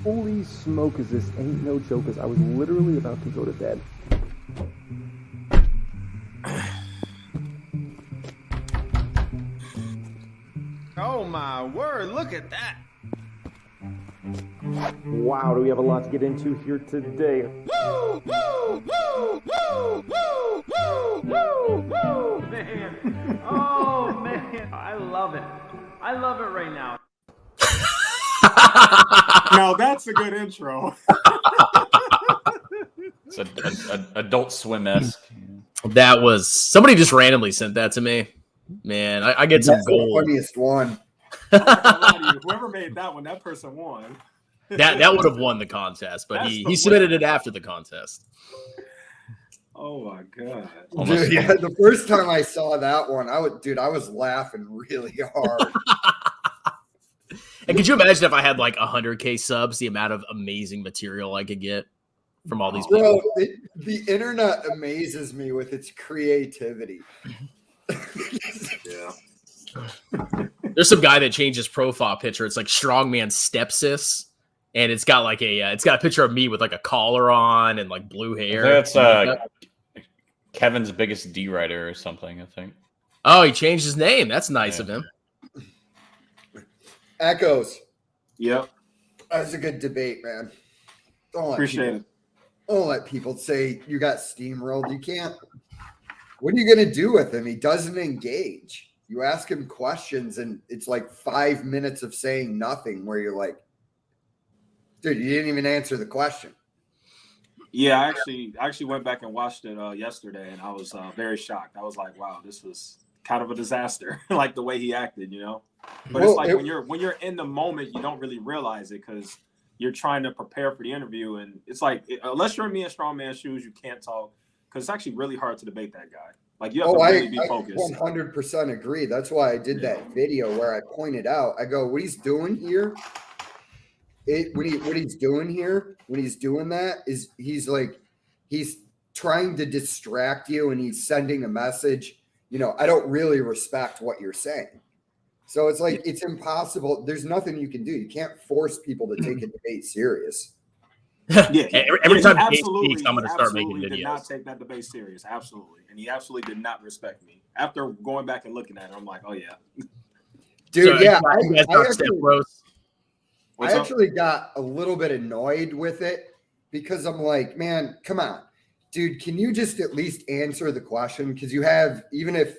Holy smoke, is this ain't no joke, because I was literally about to go to bed. Oh my word, look at that. Wow, do we have a lot to get into here today. Woo, woo, woo, woo, woo, woo, woo, woo. Man, oh man, I love it. I love it right now. Now that's a good intro. It's an Adult Swim-esque. That was somebody just randomly sent that to me. Man, I get some gold. The funniest one. Whoever made that one, that person won. That would have won the contest, but he submitted it after the contest. Oh my god! Dude, yeah, the first time I saw that one, I was laughing really hard. And could you imagine if I had like 100K subs, the amount of amazing material I could get from all these people? Bro, the internet amazes me with its creativity. Yeah. There's some guy that changed his profile picture. It's like strongman stepsis, and it's got like it's got a picture of me with like a collar on and like blue hair. That's Kevin's biggest D writer or something, I think. Oh, he changed his name. That's nice of him. Echoes. Yep. That was a good debate, man. Appreciate it. Don't let people say you got steamrolled. You can't. What are you going to do with him? He doesn't engage. You ask him questions, and it's like 5 minutes of saying nothing where you're like, dude, you didn't even answer the question. Yeah, I actually went back and watched it yesterday, and I was very shocked. I was like, wow, this was kind of a disaster, like the way he acted, you know? But it's like when you're in the moment, you don't really realize it because you're trying to prepare for the interview. And it's like, unless you're in me in strongman shoes, you can't talk because it's actually really hard to debate that guy. Like you have to really be focused. I 100% agree. That's why I did that video where I pointed out, I go, what he's doing here, what he's doing here, when he's doing that is he's trying to distract you and he's sending a message, you know, I don't really respect what you're saying. So it's like, it's impossible. There's nothing you can do. You can't force people to take a debate serious. Yeah, every time he speaks, I'm going to start making videos. Did not take that debate serious, absolutely, and he absolutely did not respect me. After going back and looking at it, I'm like, oh yeah, dude, so, yeah. I actually got a little bit annoyed with it because I'm like, man, come on, dude, can you just at least answer the question? Because you have, even if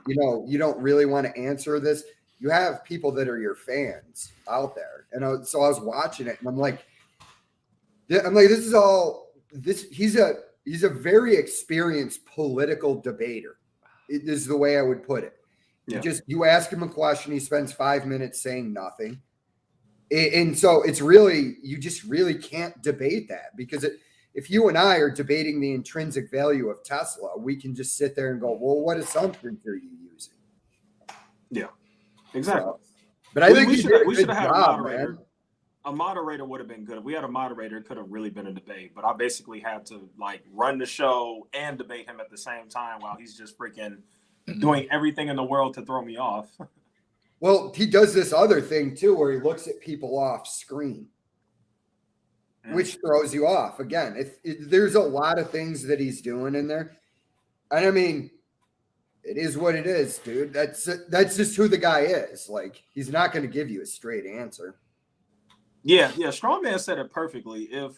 you don't really want to answer this, you have people that are your fans out there, and so I was watching it, and I'm like, this is all this. He's a very experienced political debater. This is the way I would put it. Yeah. You ask him a question, he spends 5 minutes saying nothing, and so it's really, you just really can't debate that because if you and I are debating the intrinsic value of Tesla, we can just sit there and go, well, what assumptions are you using? Yeah, exactly. So, but I think we should have had a moderator. Man. A moderator would have been good. If we had a moderator, it could have really been a debate. But I basically had to like run the show and debate him at the same time while he's just freaking doing everything in the world to throw me off. Well, he does this other thing too, where he looks at people off screen, which throws you off. Again, there's a lot of things that he's doing in there. And I mean, it is what it is, dude. That's just who the guy is. Like, he's not going to give you a straight answer. Yeah. Strongman said it perfectly. If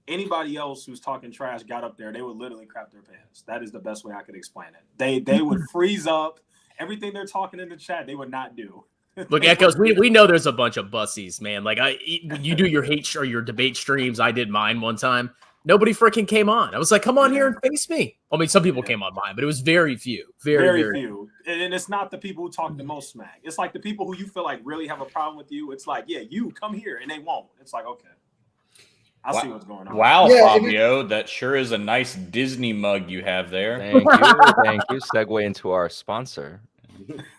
anybody else who's talking trash got up there, they would literally crap their pants. That is the best way I could explain it. They would freeze up. Everything they're talking in the chat, they would not do. Look, Echoes, we know there's a bunch of bussies, man. Like you do your hate or your debate streams. I did mine one time. Nobody freaking came on. I was like, come on here and face me. I mean, some people came on mine, but it was very few. Very few. And it's not the people who talk the most smack. It's like the people who you feel like really have a problem with you. It's like, yeah, you come here, and they won't. It's like, okay, I see what's going on. Wow, yeah, Fabio, that sure is a nice Disney mug you have there. Thank you. Thank you. Segue into our sponsor.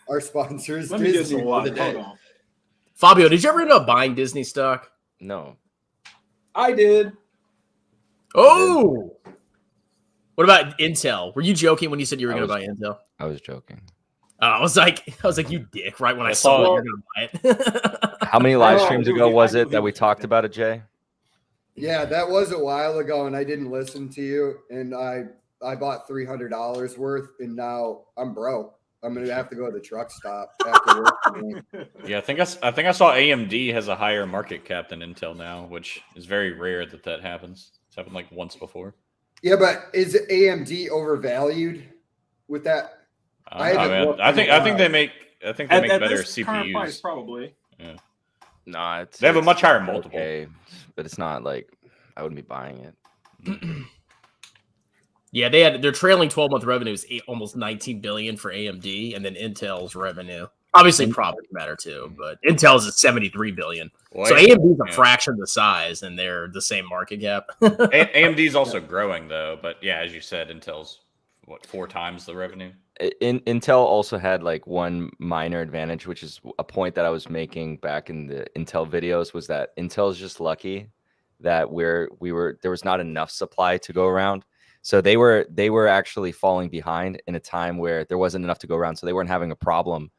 Our sponsors. Let me get some water. Hold on. Fabio, did you ever end up buying Disney stock? No. I did. Oh, what about Intel? Were you joking when you said you were going to buy Intel? I was joking. I was like, you dick! Right when I saw it, you're going to buy it. How many live streams ago was it that we talked about it, Jay? Yeah, that was a while ago, and I didn't listen to you, and I bought $300 worth, and now I'm broke. I'm gonna have to go to the truck stop after work tonight. Yeah, I think I saw AMD has a higher market cap than Intel now, which is very rare that happens. It's happened like once before. Yeah, but is AMD overvalued with that? I think they make better this current price, CPUs. probably. Yeah. Nah, They have a it's much higher multiple. okay, but it's not like I wouldn't be buying it. Yeah, their trailing 12-month revenue is almost 19 billion for AMD, and then Intel's revenue. Obviously, profit matter too, but Intel's at 73 billion. Well, So AMD's a fraction of the size, and they're the same market cap. AMD's also growing though, but yeah, as you said, Intel's 4 times the revenue. Intel also had like one minor advantage, which is a point that I was making back in the Intel videos, was that Intel's just lucky that there was not enough supply to go around. So they were actually falling behind in a time where there wasn't enough to go around. So they weren't having a problem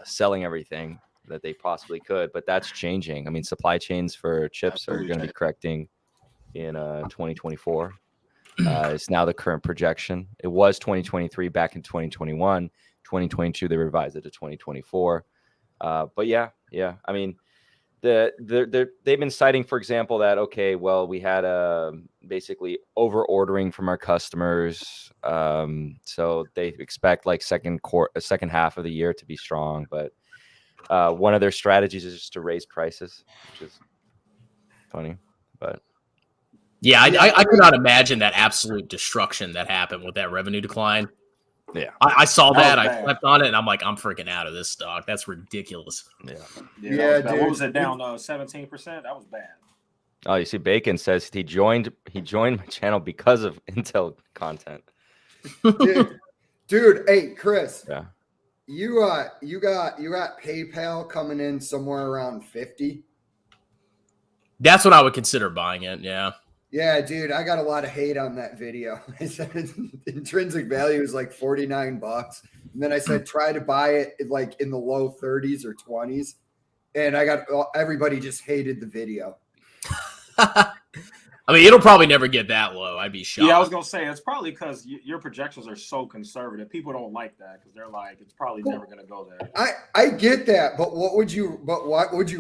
selling everything that they possibly could. But that's changing. I mean, supply chains for chips are going to be correcting in 2024. It's now the current projection. It was 2023 back in 2021. 2022 they revised it to 2024. But yeah. I mean, they've been citing, for example, that okay, well, we had basically over ordering from our customers, so they expect like second half of the year to be strong. But one of their strategies is just to raise prices, which is funny, but. Yeah, I could not imagine that absolute destruction that happened with that revenue decline. Yeah, I saw that. I bad. slept on it, and I'm like, I'm freaking out of this stock. That's ridiculous. Yeah, dude. What was it down 17%? That was bad. Oh, you see, Bacon says he joined my channel because of Intel content. Dude, hey Chris. Yeah. You got PayPal coming in somewhere around 50. That's what I would consider buying it. Yeah. Yeah, dude, I got a lot of hate on that video. I said intrinsic value is like $49, and then I said try to buy it like in the low 30s or 20s, and everybody just hated the video. I mean, it'll probably never get that low. I'd be shocked. Yeah, I was gonna say it's probably because your projections are so conservative. People don't like that because they're like, it's probably never gonna go there. I get that, but what would you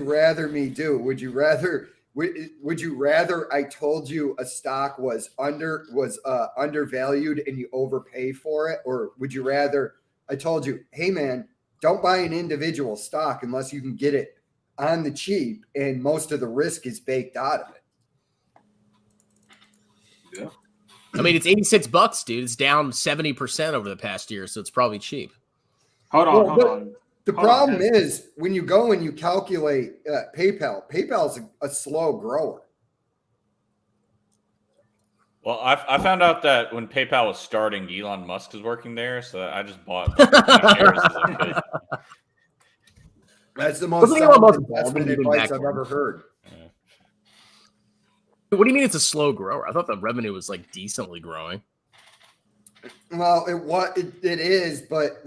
rather me do? Would you rather I told you a stock was undervalued and you overpay for it, or would you rather I told you, hey man, don't buy an individual stock unless you can get it on the cheap and most of the risk is baked out of it? Yeah. I mean, it's $86, dude. It's down 70% over the past year, so it's probably cheap. Hold on. The problem is when you go and you calculate PayPal's a slow grower. Well, I found out that when PayPal was starting, Elon Musk was working there, so I just bought as many shares as I could. That's the most investment advice I've ever heard. Yeah. What do you mean it's a slow grower? I thought the revenue was like decently growing. Well, it is, but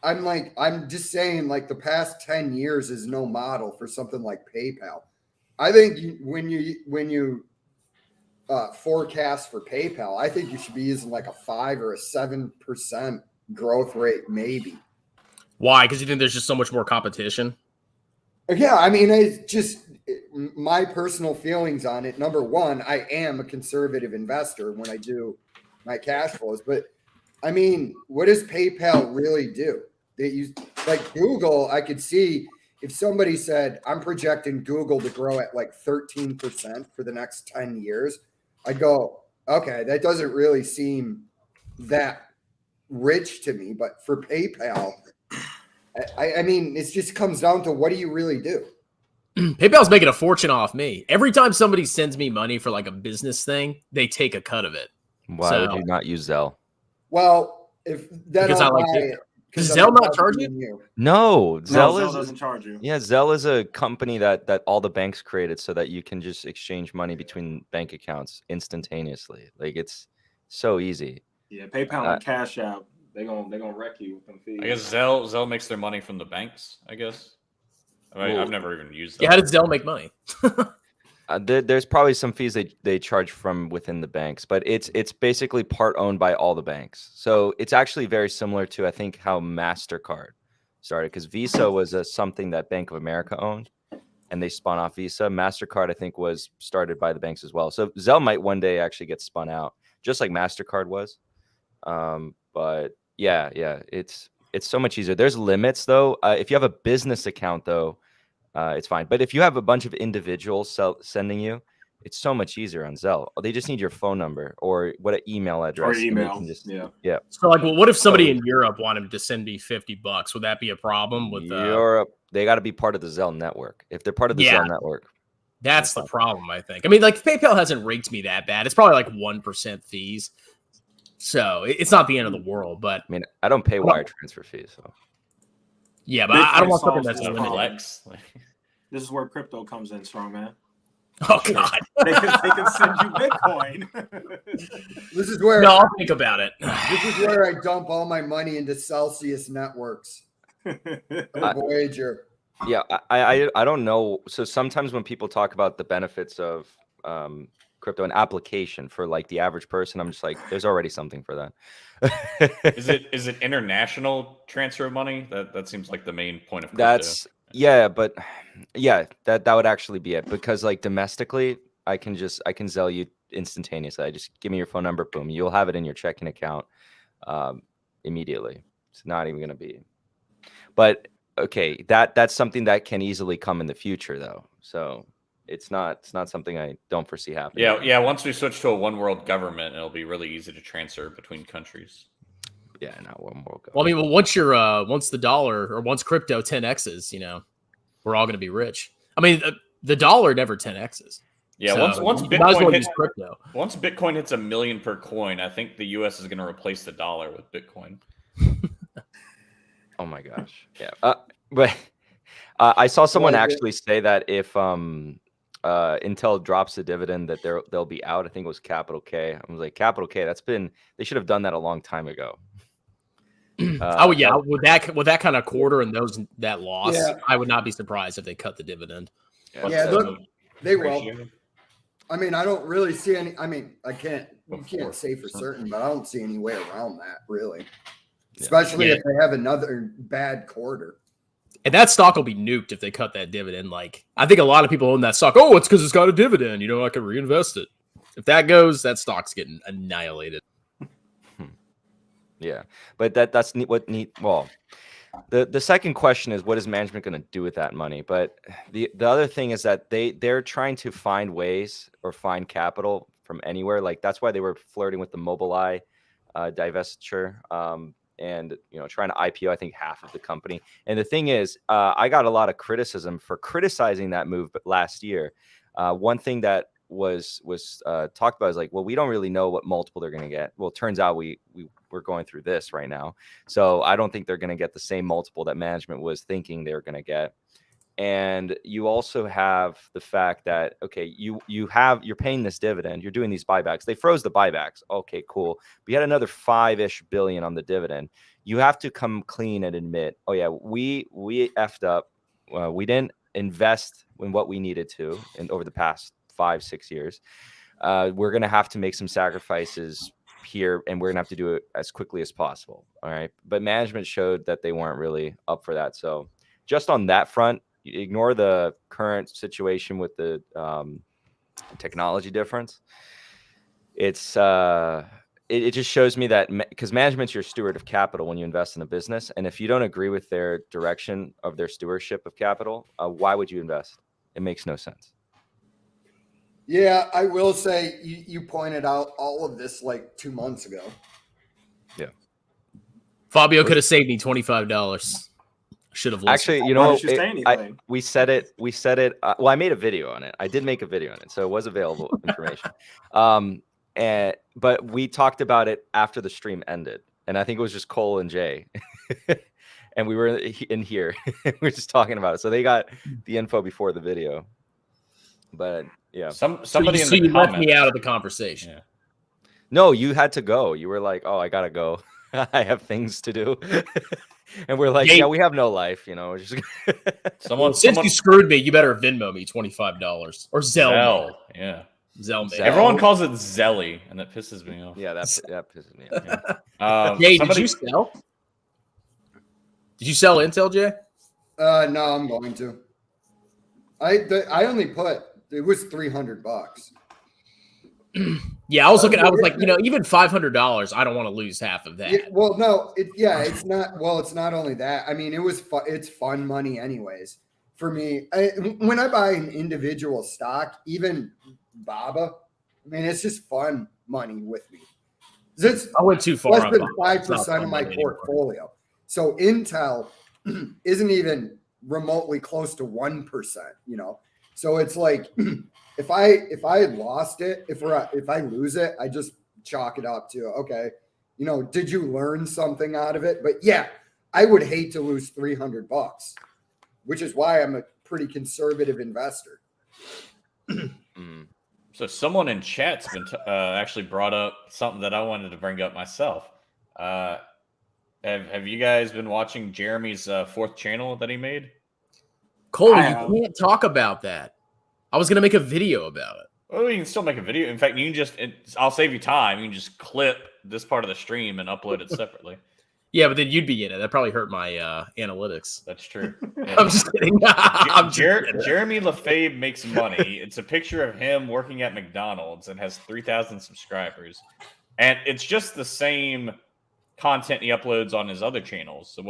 I'm just saying, like the past 10 years is no model for something like PayPal. I think when you forecast for PayPal, I think you should be using like a 5 or a 7% growth rate, maybe. Why? Because you think there's just so much more competition? Yeah, I mean, it's just my personal feelings on it. Number one, I am a conservative investor when I do my cash flows, but I mean, what does PayPal really do? They use like Google. I could see if somebody said, I'm projecting Google to grow at like 13% for the next 10 years, I'd go, okay, that doesn't really seem that rich to me. But for PayPal, I mean, it just comes down to what do you really do? PayPal's making a fortune off me. Every time somebody sends me money for like a business thing, they take a cut of it. Why would you not use Zelle? Well, if then Because I'll I like buy it. it. Does Zelle not charge you? No, Zelle doesn't charge you. Yeah, Zelle is a company that all the banks created so that you can just exchange money between bank accounts instantaneously. Like it's so easy. Yeah, PayPal and Cash App, they're gonna wreck you with them fees. I guess Zelle makes their money from the banks, I guess. I mean, I've never even used that. Yeah, how did Zelle make money? There's probably some fees they charge from within the banks, but it's basically part owned by all the banks. So it's actually very similar to, I think, how MasterCard started, because Visa was something that Bank of America owned, and they spun off Visa. MasterCard, I think, was started by the banks as well. So Zelle might one day actually get spun out, just like MasterCard was. But yeah, it's so much easier. There's limits though. If you have a business account though, it's fine. But if you have a bunch of individuals sending you, it's so much easier on Zelle. They just need your phone number or what an email address. Or email. Yeah. So like, well, what if somebody in Europe wanted to send me $50? Would that be a problem with Europe? They got to be part of the Zelle network. If they're part of the Zelle network, that's the problem, I think. I mean, like PayPal hasn't raked me that bad. It's probably like 1% fees. So it's not the end of the world, but I mean, I don't pay wire transfer fees. So yeah, but I don't want something that's Bitcoin limited. Flex. This is where crypto comes in strong, man. Oh God, They can send you Bitcoin. This is where no, I'll think about it. this is where I dump all my money into Celsius networks. Voyager. yeah, I don't know. So sometimes when people talk about the benefits of crypto and application for like the average person, I'm just like, there's already something for that. Is it international transfer of money? That seems like the main point of crypto. That's but that would actually be it, because like domestically, I can Zelle you instantaneously. I just give me your phone number, boom, you'll have it in your checking account immediately. It's not even gonna be. But okay, that's something that can easily come in the future though. So it's not something I don't foresee happening. Yeah. Once we switch to a one world government, it'll be really easy to transfer between countries. Yeah, not one world government. Well, I mean, once the dollar or once crypto 10x's, we're all going to be rich. I mean, the dollar never 10x's. Yeah, so once you might as well Bitcoin use crypto. Once Bitcoin hits $1 million per coin, I think the U.S. is going to replace the dollar with Bitcoin. Oh my gosh, yeah. But I saw someone actually say that if Intel drops the dividend, that they'll be out. I think it was Capital K. I was like, Capital K. They should have done that a long time ago. Oh yeah, with that kind of quarter and that loss, I would not be surprised if they cut the dividend. Yeah, look, they will. I mean, I don't really see any. I mean, you can't say for certain, but I don't see any way around that really. Especially if they have another bad quarter. And that stock will be nuked if they cut that dividend. Like, I think a lot of people own that stock. Oh, it's because it's got a dividend. I can reinvest it. If that goes, that stock's getting annihilated. Yeah, but that's neat. Well, the second question is, what is management going to do with that money? But the other thing is that they're trying to find ways or find capital from anywhere. Like that's why they were flirting with the Mobileye divestiture. And trying to IPO, I think, half of the company. And the thing is, I got a lot of criticism for criticizing that move last year. One thing that was talked about is like, well, we don't really know what multiple they're going to get. Well, it turns out we're going through this right now, so I don't think they're going to get the same multiple that management was thinking they were going to get. And you also have the fact that, okay, you're paying this dividend, you're doing these buybacks. They froze the buybacks. Okay, cool. But you had another $5-ish billion on the dividend. You have to come clean and admit, oh yeah, we effed up. We didn't invest in what we needed to over the past 5-6 years. We're going to have to make some sacrifices here, and we're going to have to do it as quickly as possible. All right. But management showed that they weren't really up for that. So just on that front, ignore the current situation with the technology difference. It just shows me that because management's your steward of capital when you invest in a business, and if you don't agree with their direction of their stewardship of capital, why would you invest? It makes no sense. Yeah, I will say you pointed out all of this like 2 months ago. Yeah, Fabio could have saved me $25. Should have listened. Actually, we said it. Well, I made a video on it. I did make a video on it, so it was available information. But we talked about it after the stream ended, and I think it was just Cole and Jay, and we were in here. We were just talking about it, so they got the info before the video. But yeah, somebody so you left me out of the conversation. Yeah. No, you had to go. You were like, "Oh, I gotta go. I have things to do." And we're like, Jay- yeah, we have no life, you know. We're just Since you screwed me, you better Venmo me $25 or Zelle. Yeah. Zelle me. Zelle. Everyone calls it Zelly, and that pisses me off. yeah, that pisses me off. Jay, Somebody- did you sell? Did you sell Intel, Jay? No, I'm going to. I only put it was $300. Yeah, I was looking. I was like, even $500, I don't want to lose half of that. Yeah, well, no, it's not. Well, it's not only that. I mean, it's fun money, anyways. For me, when I buy an individual stock, even Baba, I mean, it's just fun money with me. It's I went too far. less on than Baba. It's not 5% fun of my money anymore. portfolio. So Intel isn't even remotely close to 1%. So it's like if I lost it, if I lose it, I just chalk it up to okay. Did you learn something out of it? But yeah, I would hate to lose $300, which is why I'm a pretty conservative investor. So someone in chat's been actually brought up something that I wanted to bring up myself. Have you guys been watching Jeremy's fourth channel that he made? Cole, you can't talk about that. I was going to make a video about it. Well, you can still make a video. In fact, you can I'll save you time. You can just clip this part of the stream and upload it separately. Yeah, but then you'd be in it. That probably hurt my analytics. That's true. I'm just kidding. Jeremy Lefebvre makes money. It's a picture of him working at McDonald's and has 3,000 subscribers. And it's just the same content he uploads on his other channels. So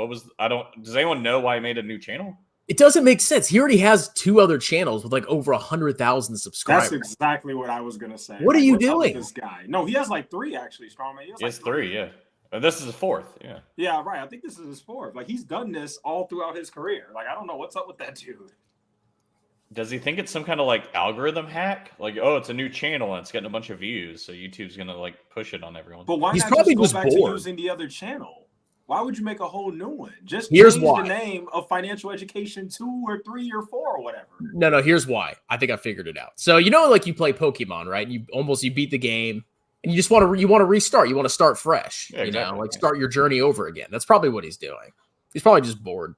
does anyone know why he made a new channel? It doesn't make sense. He already has 2 other channels with like over 100,000 subscribers. That's exactly what I was gonna say. What are you what's up with doing? This guy. No, he has like 3 actually, Strongman. He has 3, yeah. This is the 4th, yeah. Yeah, right. I think this is his 4th. Like he's done this all throughout his career. Like I don't know what's up with that dude. Does he think it's some kind of like algorithm hack? Like, oh, it's a new channel and it's getting a bunch of views, so YouTube's gonna like push it on everyone. But why He's not probably just go just back bored. to using the other channel? Why would you make a whole new one? Just Here's change why. the name of Financial Education 2 or 3 or 4 or whatever. No, here's why. I think I figured it out. So like you play Pokemon, right? You beat the game, and you just want to restart. You want to start fresh. Yeah, exactly. Like start your journey over again. That's probably what he's doing. He's probably just bored.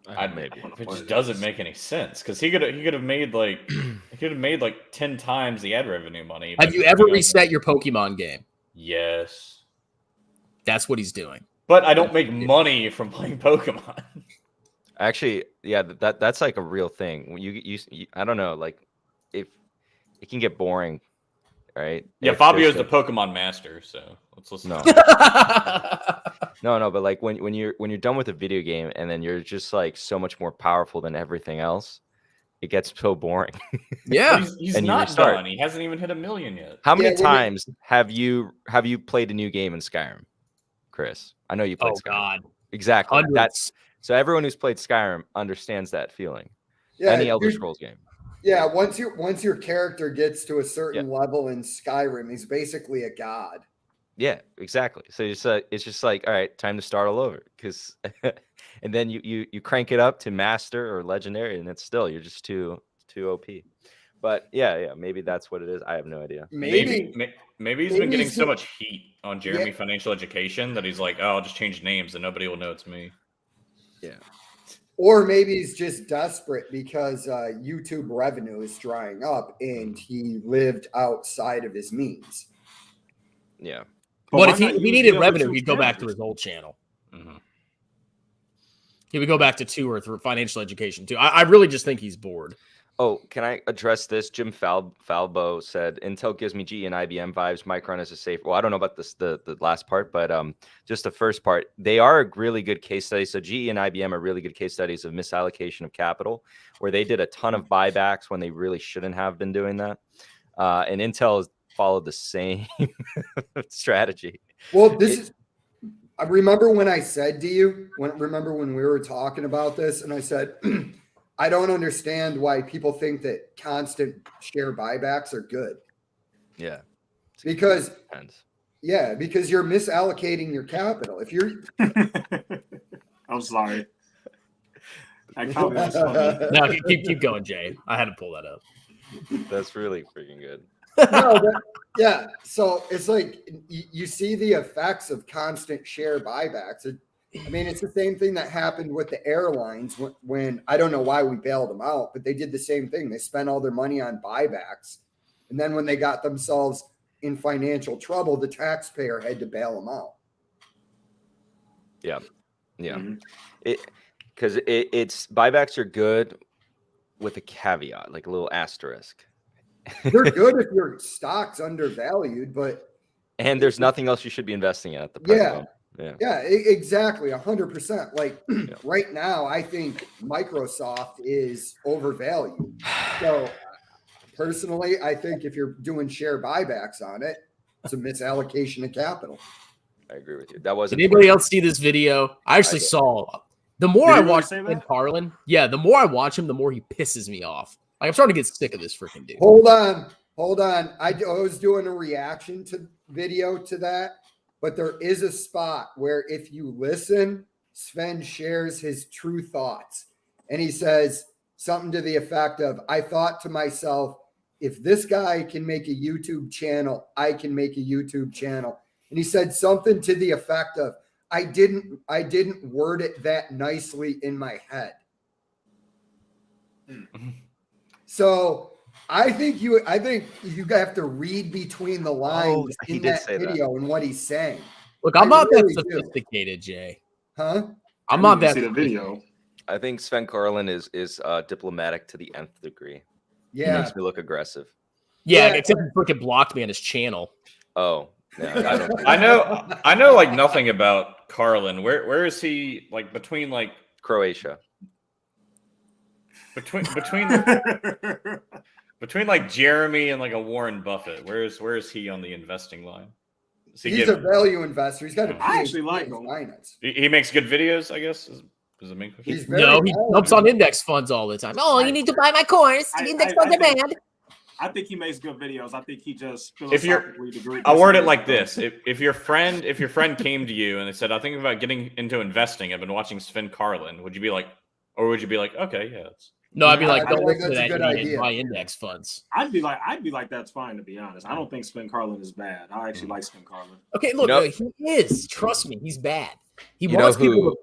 It just doesn't make any sense because he could have made like 10 times the ad revenue money. Have you ever reset your Pokemon game? Yes. That's what he's doing. But I don't make money from playing Pokemon. Actually, yeah, that's like a real thing. You I don't know, like if it can get boring, right? Yeah, If Fabio's there's the Pokemon master, so let's listen. No. No, but like when you're done with a video game and then you're just like so much more powerful than everything else, it gets so boring. Yeah. He's And you not restart. done. He hasn't even hit 1 million yet. How many Yeah, times have you played a new game in Skyrim, Chris? I know you played Oh Skyrim. God. Exactly. Hundreds. So everyone who's played Skyrim understands that feeling. Yeah, Any Elder dude, Scrolls game. Yeah, once your character gets to a certain level in Skyrim, he's basically a god. Yeah, exactly. So it's just like, all right, time to start all over. Because and then you crank it up to master or legendary, and it's still you're just too OP. But yeah, maybe that's what it is. I have no idea. Maybe he's been getting he's so much heat on Jeremy Financial Education that he's like, oh, I'll just change names and nobody will know it's me. Yeah. Or maybe he's just desperate because YouTube revenue is drying up and he lived outside of his means. Yeah. But if why he not use needed the other revenue, 2 he'd go back to channels? his old channel. Mm-hmm. He would go back to 2 or 3 Financial Education 2. I really just think he's bored. Oh, can I address this? Jim Falbo said Intel gives me GE and IBM vibes. Micron is a safe. Well, I don't know about this the last part, but just the first part. They are a really good case study. So GE and IBM are really good case studies of misallocation of capital, where they did a ton of buybacks when they really shouldn't have been doing that. And Intel has followed the same strategy. Well, I remember when I said to you, remember when we were talking about this, and I said, I don't understand why people think that constant share buybacks are good. Yeah. Because Depends. because you're misallocating your capital. If you're I'm sorry. I comment is funny. No, keep going, Jay. I had to pull that up. That's really freaking good. No, yeah. So it's like you see the effects of constant share buybacks. I mean, it's the same thing that happened with the airlines when I don't know why we bailed them out, but they did the same thing. They spent all their money on buybacks. And then when they got themselves in financial trouble, the taxpayer had to bail them out. Yeah. Yeah. Mhm. It's buybacks are good with a caveat, like a little asterisk. They're good if your stock's undervalued, but And there's nothing else you should be investing in at the present moment. Yeah, exactly. 100%. Like right now, I think Microsoft is overvalued. So personally, I think if you're doing share buybacks on it, it's a misallocation of capital. I agree with you. That wasn't. Did anybody else see this video? I actually saw. The more I watch Carlin, the more I watch him, the more he pisses me off. Like, I'm starting to get sick of this freaking dude. Hold on. I was doing a reaction to video to that, but there is a spot where if you listen, Sven shares his true thoughts. And he says something to the effect of, I thought to myself, if this guy can make a YouTube channel, I can make a YouTube channel. And he said something to the effect of, I didn't word it that nicely in my head. So I think you have to read between the lines in that video and what he's saying. Look, I'm not that sophisticated, Jay. Huh? I'm not that. See the video. I think Sven Carlin is diplomatic to the nth degree. Yeah, He makes me look aggressive. Yeah, except he freaking blocked me on his channel. Oh, yeah, I don't. I know like nothing about Carlin. Where is he? Like between like Croatia. Between like Jeremy and like a Warren Buffett. Where is he on the investing line? He's a value investor. He's got a PhD. I actually like him. Finance. He makes good videos, I guess. Is the main question. He's He jumps on index funds all the time. Oh, you need to buy my course. Index funds are bad. I think he makes good videos. I think he just I'll word it like this: if your friend came to you and they said, "I'm thinking about getting into investing. I've been watching Sven Carlin," would you be like, okay, yeah. No, I'd be like, I don't think listen to that's that a good idiot idea. buy index funds. I'd be like, that's fine, to be honest. I don't think Sven Carlin is bad. I actually like Sven Carlin. Okay, look, he is. Trust me, he's bad. He You wants know who- people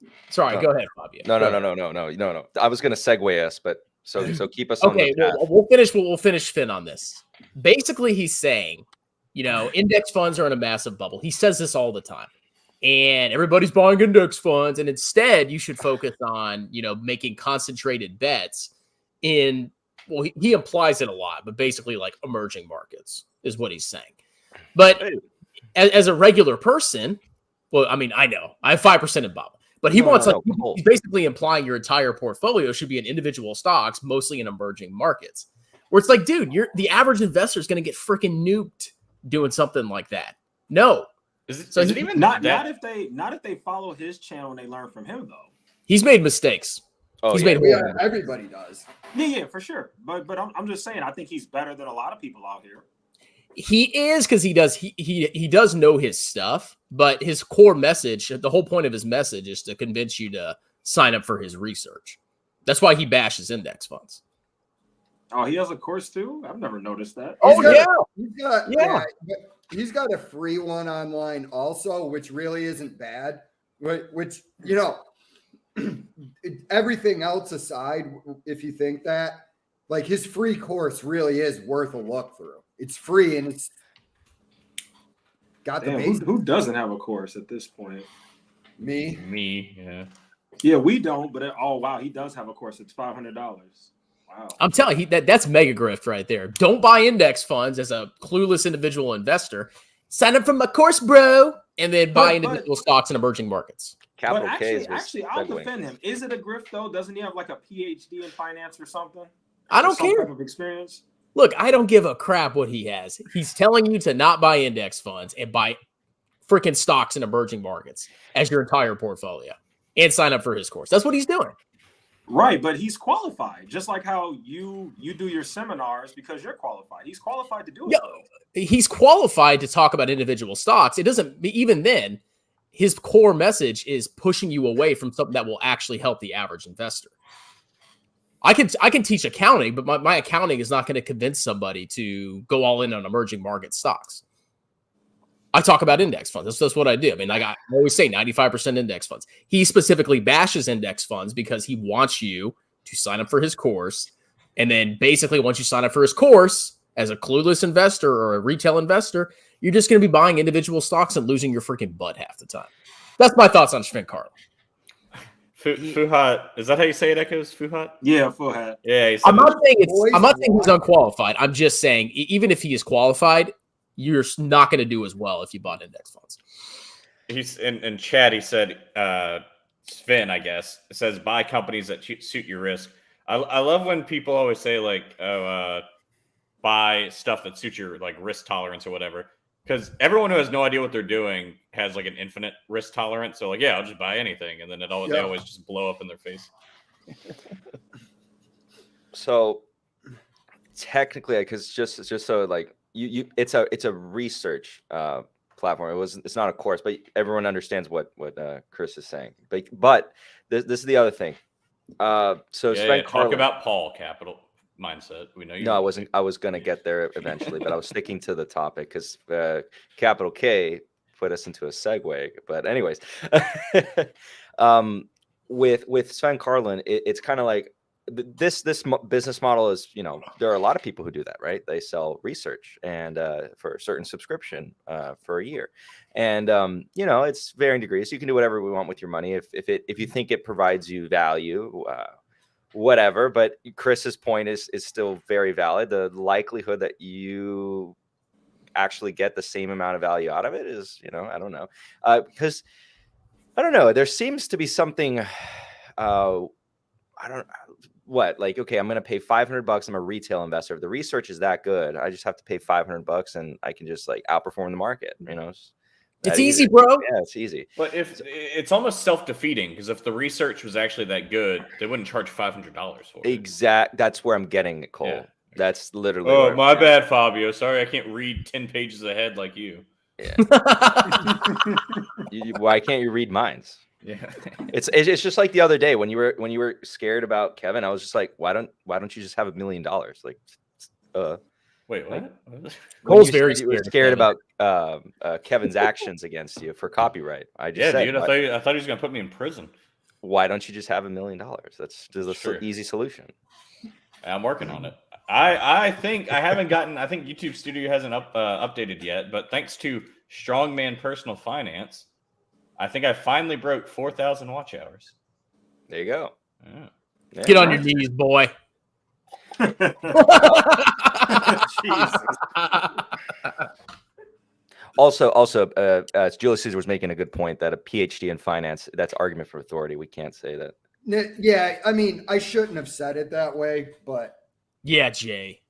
to... Sorry, go ahead, Fabio. No. I was gonna segue us, but so keep us on Okay, the path. we'll finish Finn on this. Basically, he's saying, index funds are in a massive bubble. He says this all the time. And everybody's buying index funds. And instead, you should focus on, making concentrated bets in, well, he implies it a lot, but basically like emerging markets is what he's saying. But as a regular person, well, I mean, I know I have 5% in bubble, but he's basically implying your entire portfolio should be in individual stocks, mostly in emerging markets, where it's like, dude, the average investor is going to get freaking nuked doing something like that. No. Is it even not if they follow his channel and they learn from him though. He's made mistakes. Everybody does. Yeah, for sure. But I'm just saying, I think he's better than a lot of people out here. He is, because he does know his stuff, but his core message, the whole point of his message is to convince you to sign up for his research. That's why he bashes index funds. Oh, he has a course too? I've never noticed that. He's got a free one online also, which really isn't bad. Which everything else aside, if you think that, like, his free course really is worth a look through. It's free and it's got the basics. Who doesn't have a course at this point? Me, yeah. Yeah, we don't, but wow, he does have a course. It's $500. Wow. I'm telling you, that's mega grift right there. Don't buy index funds as a clueless individual investor. Sign up for my course, bro, and then buy individual stocks in emerging markets. But actually, I'll defend him. Is it a grift though? Doesn't he have like a PhD in finance or something? I don't care. Some type of experience. Look, I don't give a crap what he has. He's telling you to not buy index funds and buy freaking stocks in emerging markets as your entire portfolio and sign up for his course. That's what he's doing. Right, but he's qualified, just like how you do your seminars because you're qualified. He's qualified to do it. Yeah, he's qualified to talk about individual stocks. It doesn't, even then, his core message is pushing you away from something that will actually help the average investor. I can teach accounting, but my accounting is not going to convince somebody to go all in on emerging market stocks. I talk about index funds. That's what I do. I mean, I always say 95% index funds. He specifically bashes index funds because he wants you to sign up for his course. And then basically once you sign up for his course, as a clueless investor or a retail investor, you're just going to be buying individual stocks and losing your freaking butt half the time. That's my thoughts on Sven Carlin. Fuhat, is that how you say it, Echoes? Fuhat? Yeah, full hat. Yeah, I'm not saying he's unqualified. I'm just saying even if he is qualified, you're not going to do as well if you bought index funds. He's in chat. He said, Sven, I guess, says buy companies that suit your risk. I love when people always say like, buy stuff that suits your like risk tolerance or whatever. Because everyone who has no idea what they're doing has like an infinite risk tolerance. So like, yeah, I'll just buy anything, and then they always just blow up in their face. So technically, because just so like it's a research platform. It's not a course, but everyone understands what Chris is saying. But this is the other thing. Sven Carlin, talk about Paul Capital mindset. We know you. No, I wasn't. I was going to get there eventually, but I was sticking to the topic because capital K put us into a segue. But anyways, with Sven Carlin, it's kind of like this business model is, there are a lot of people who do that, right? They sell research and for a certain subscription for a year, and it's varying degrees. You can do whatever we want with your money if you think it provides you value. Whatever, but Chris's point is still very valid. The likelihood that you actually get the same amount of value out of it is, I don't know, because I don't know. There seems to be something. I don't what like. Okay, I'm going to pay $500. I'm a retail investor. If the research is that good, I just have to pay $500, and I can just like outperform the market. It's easy, bro. Yeah, it's easy. But if it's almost self-defeating, because if the research was actually that good, they wouldn't charge $500 for it. That's where I'm getting it, Cole. Yeah. That's literally. Oh, my bad, Fabio. Sorry, I can't read 10 pages ahead like you. Yeah. Why can't you read minds? Yeah. It's just like the other day when you were scared about Kevin. I was just like, why don't you just have $1 million? Like, wait, what? Cole's very scared about Kevin's actions against you for copyright. Dude, I thought he was gonna put me in prison. Why don't you just have $1 million? That's just an easy solution. I'm working on it. I think YouTube Studio hasn't updated yet, but thanks to Strongman Personal Finance, I think I finally broke 4,000 watch hours. There you go. Yeah. Get on your knees, boy. Jesus. Also, Julius Caesar was making a good point that a PhD in finance, that's argument for authority. We can't say that. Yeah, I mean, I shouldn't have said it that way, but yeah, Jay,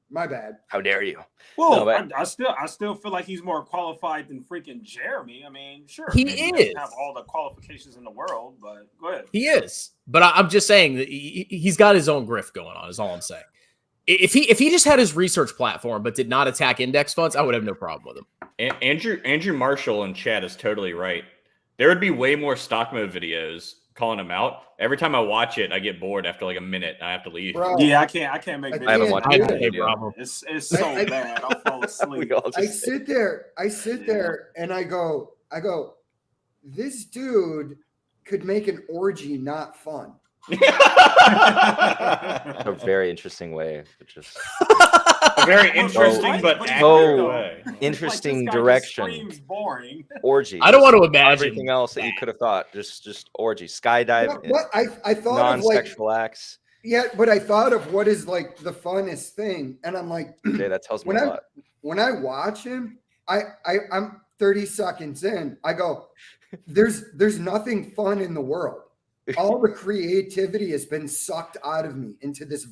my bad. How dare you? Well, I still feel like he's more qualified than freaking Jeremy. I mean, sure, he doesn't have all the qualifications in the world, but go ahead. He is, but I'm just saying that he's got his own grift going on. Is all I'm saying. If he just had his research platform but did not attack index funds, I would have no problem with him. Andrew Marshall in chat is totally right. There would be way more stock mode videos calling him out. Every time I watch it, I get bored after like a minute. I have to leave. Bro, yeah, I can't make videos. I haven't watched it. It's so bad. I'll fall asleep. I sit there and I go, this dude could make an orgy not fun. A very interesting way. Just a very interesting but accurate way. Interesting like direction. Boring. Orgy. I don't want to imagine everything else that you could have thought. Just orgy, skydive. What I thought non-sexual of acts. Yeah, but I thought of what is like the funnest thing, and I'm like, okay, that tells me a lot. When I watch him, I'm 30 seconds in. I go, there's nothing fun in the world. All the creativity has been sucked out of me into this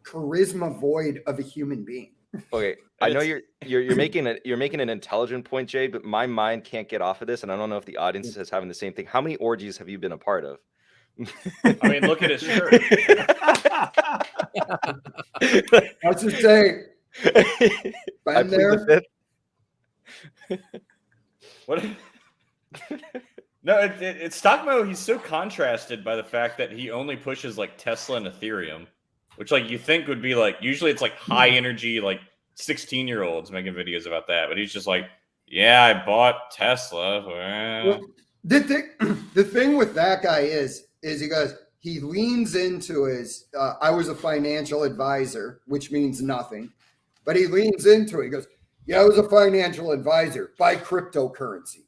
charisma void of a human being. Okay, I know you're making an intelligent point, Jay, but my mind can't get off of this, and I don't know if the audience is having the same thing. How many orgies have you been a part of? I mean, look at his shirt. I should say, been there. What? No, it's Stockmo. He's so contrasted by the fact that he only pushes like Tesla and Ethereum. which like you think would be like usually it's like high energy like 16-year-olds making videos about that, but he's just like, yeah, I bought Tesla. Well, the thing with that guy is he leans into his I was a financial advisor, which means nothing, but he leans into it. He goes, yeah, I was a financial advisor. Buy cryptocurrency.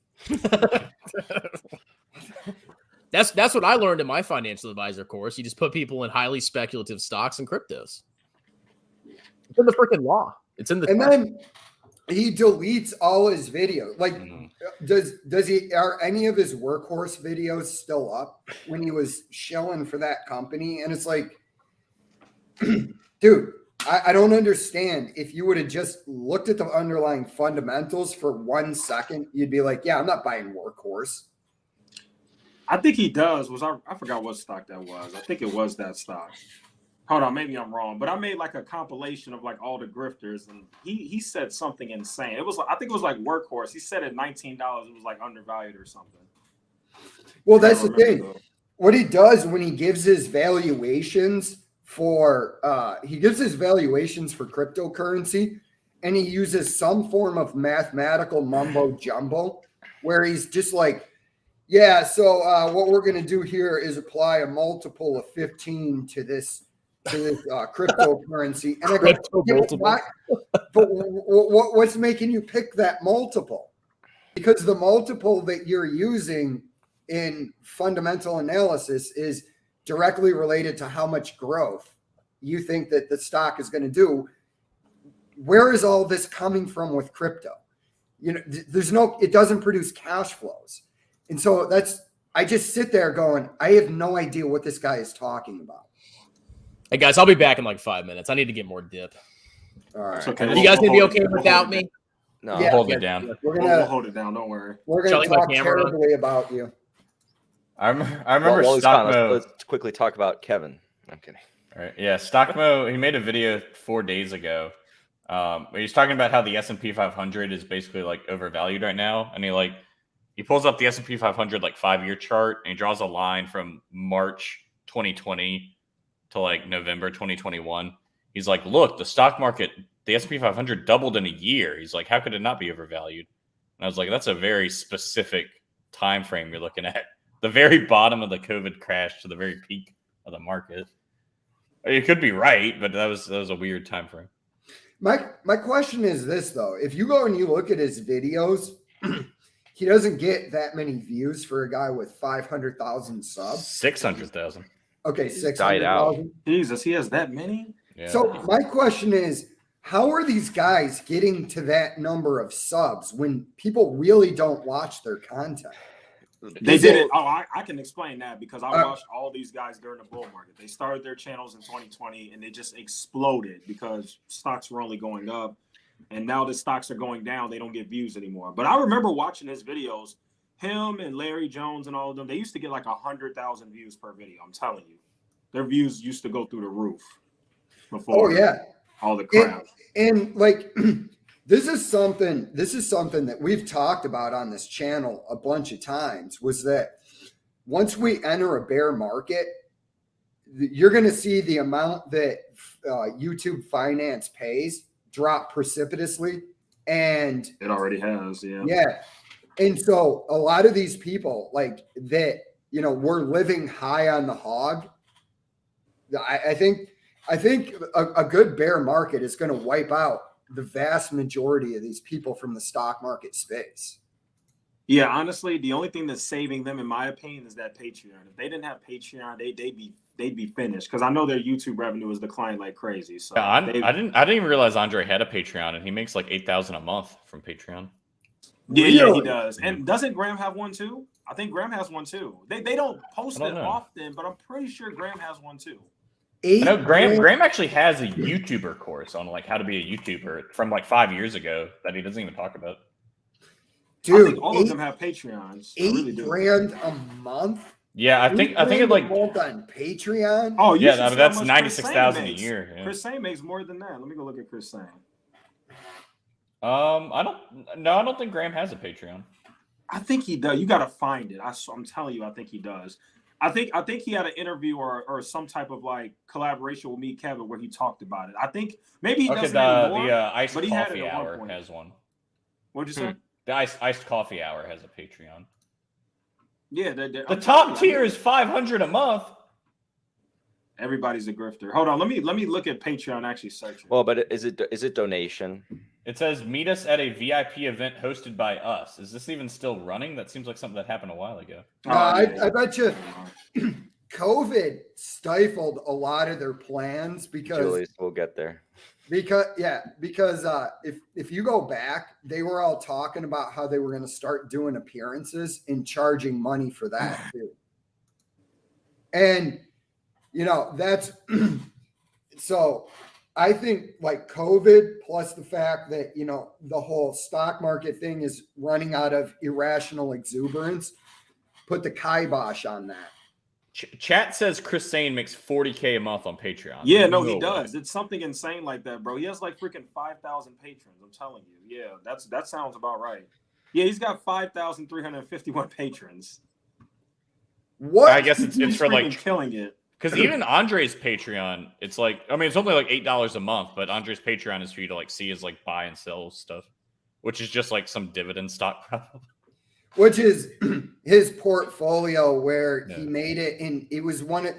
That's what I learned in my financial advisor course. You just put people in highly speculative stocks and cryptos. It's in the freaking law. It's in the. And then he deletes all his videos. Like, does he? Are any of his workhorse videos still up when he was shilling for that company? And it's like, dude, I don't understand. If you would have just looked at the underlying fundamentals for 1 second, you'd be like, yeah, I'm not buying workhorse. I think he does. I forgot what stock that was. I think it was that stock. Hold on, maybe I'm wrong, but I made like a compilation of like all the grifters, and he said something insane. It was, I think it was like workhorse. He said at $19 it was like undervalued or something. Well, that's the thing. Though. What he does when he gives his valuations for cryptocurrency, and he uses some form of mathematical mumbo jumbo, where he's just like, yeah, so what we're going to do here is apply a multiple of 15 to this cryptocurrency. And I go, what's making you pick that multiple? Because the multiple that you're using in fundamental analysis is directly related to how much growth you think that the stock is going to do. Where is all this coming from with crypto? You know, it doesn't produce cash flows. And so I just sit there going, I have no idea what this guy is talking about. Hey guys, I'll be back in like 5 minutes. I need to get more dip. All right. Okay. You guys gonna be okay without me? No, Yeah, hold it down. We'll hold it down. Don't worry. We're going to talk terribly about you. I remember well, Stockmo. Let's quickly talk about Kevin. I'm kidding. All right. Yeah, Stockmo, he made a video 4 days ago. He's talking about how the S&P 500 is basically like overvalued right now, and he pulls up the S&P 500 like 5-year chart, and he draws a line from March 2020 to like November 2021. He's like, look, the stock market, the S&P 500 doubled in a year. He's like, how could it not be overvalued? And I was like, that's a very specific time frame you're looking at. The very bottom of the COVID crash to the very peak of the market. It could be right, but that was a weird time frame. My question is this though: if you go and you look at his videos, he doesn't get that many views for a guy with 500,000 subs. 600,000. Okay, 600,000. Jesus, he has that many? Yeah. So my question is, how are these guys getting to that number of subs when people really don't watch their content? They did it. Oh, I can explain that because I watched all these guys during the bull market. They started their channels in 2020 and they just exploded because stocks were only going up. And now the stocks are going down. They don't get views anymore. But I remember watching his videos, him and Larry Jones and all of them. They used to get like 100,000 views per video. I'm telling you, their views used to go through the roof before. Oh yeah, all the crap. And like, this is something that we've talked about on this channel a bunch of times. Was that once we enter a bear market, you're going to see the amount that YouTube Finance pays drop precipitously, and it already has. Yeah. And so a lot of these people like that, you know, we're living high on the hog. I think a good bear market is going to wipe out the vast majority of these people from the stock market space. Yeah, honestly, the only thing that's saving them, in my opinion, is that Patreon. If they didn't have Patreon, they'd be finished, because I know their YouTube revenue is declining like crazy. So yeah, I didn't even realize Andre had a Patreon, and he makes like $8,000 a month from Patreon. Yeah, yeah, he does. And doesn't Graham have one too? I think Graham has one too. They don't post it often, but I'm pretty sure Graham has one too. I know Graham actually has a YouTuber course on like how to be a YouTuber from like 5 years ago that he doesn't even talk about. Dude, I think all of them have Patreons. $8,000 a month. Yeah, I think it like on Patreon. Oh yeah, that's 96,000 a year. Yeah. Chris Sane makes more than that. Let me go look at Chris Sane. I don't think Graham has a Patreon. I think he does. You got to find it. I'm telling you, I think he does. I think he had an interview or some type of like collaboration with me, Kevin, where he talked about it. I think maybe he doesn't anymore. The iced but he had it coffee at one hour point. has one. What'd you say? The iced coffee hour has a Patreon. Yeah, the top tier is $500 a month. Everybody's a grifter. Hold on, let me look at Patreon. Actually, search it. Well, but is it donation? It says meet us at a VIP event hosted by us. Is this even still running? That seems like something that happened a while ago. I bet you COVID stifled a lot of their plans because Julius, we'll get there. Because if you go back, they were all talking about how they were going to start doing appearances and charging money for that too. And that's so I think like COVID plus the fact that the whole stock market thing is running out of irrational exuberance put the kibosh on that. Chat says Chris Sane makes $40K a month on Patreon. Yeah, no, he does. It's something insane like that, bro. He has like freaking 5,000 patrons. I'm telling you. Yeah, that sounds about right. Yeah, he's got 5,351 patrons. What? I guess it's for like killing it. Because even Andre's Patreon, it's like, I mean, it's only like $8 a month, but Andre's Patreon is for you to like see his like buy and sell stuff, which is just like some dividend stock probably. Which is his portfolio where he made it. And it was when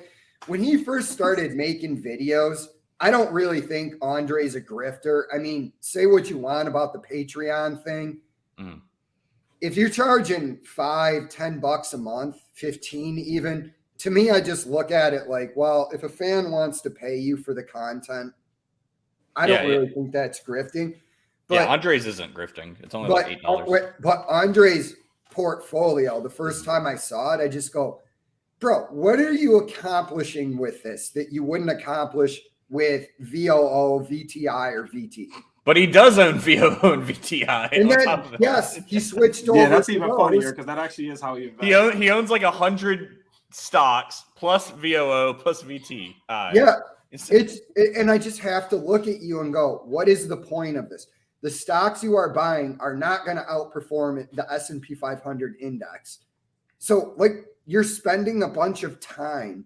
he first started making videos, I don't really think Andre's a grifter. I mean, say what you want about the Patreon thing. Mm. If you're charging $5-10 a month, 15 even, to me, I just look at it like, well, if a fan wants to pay you for the content, I don't really think that's grifting. But, yeah, Andre's isn't grifting. It's only like $8. But Andre's portfolio, the first time I saw it, I just go, bro, what are you accomplishing with this that you wouldn't accomplish with VOO, VTI, or VT? But he does own VOO and VTI. And then, yes, he switched over. Yeah, that's even funnier because that actually is how he invests. He owns like 100 stocks plus VOO plus VT. Yeah, and I just have to look at you and go, what is the point of this? The stocks you are buying are not going to outperform the S&P 500 index. So, like, you're spending a bunch of time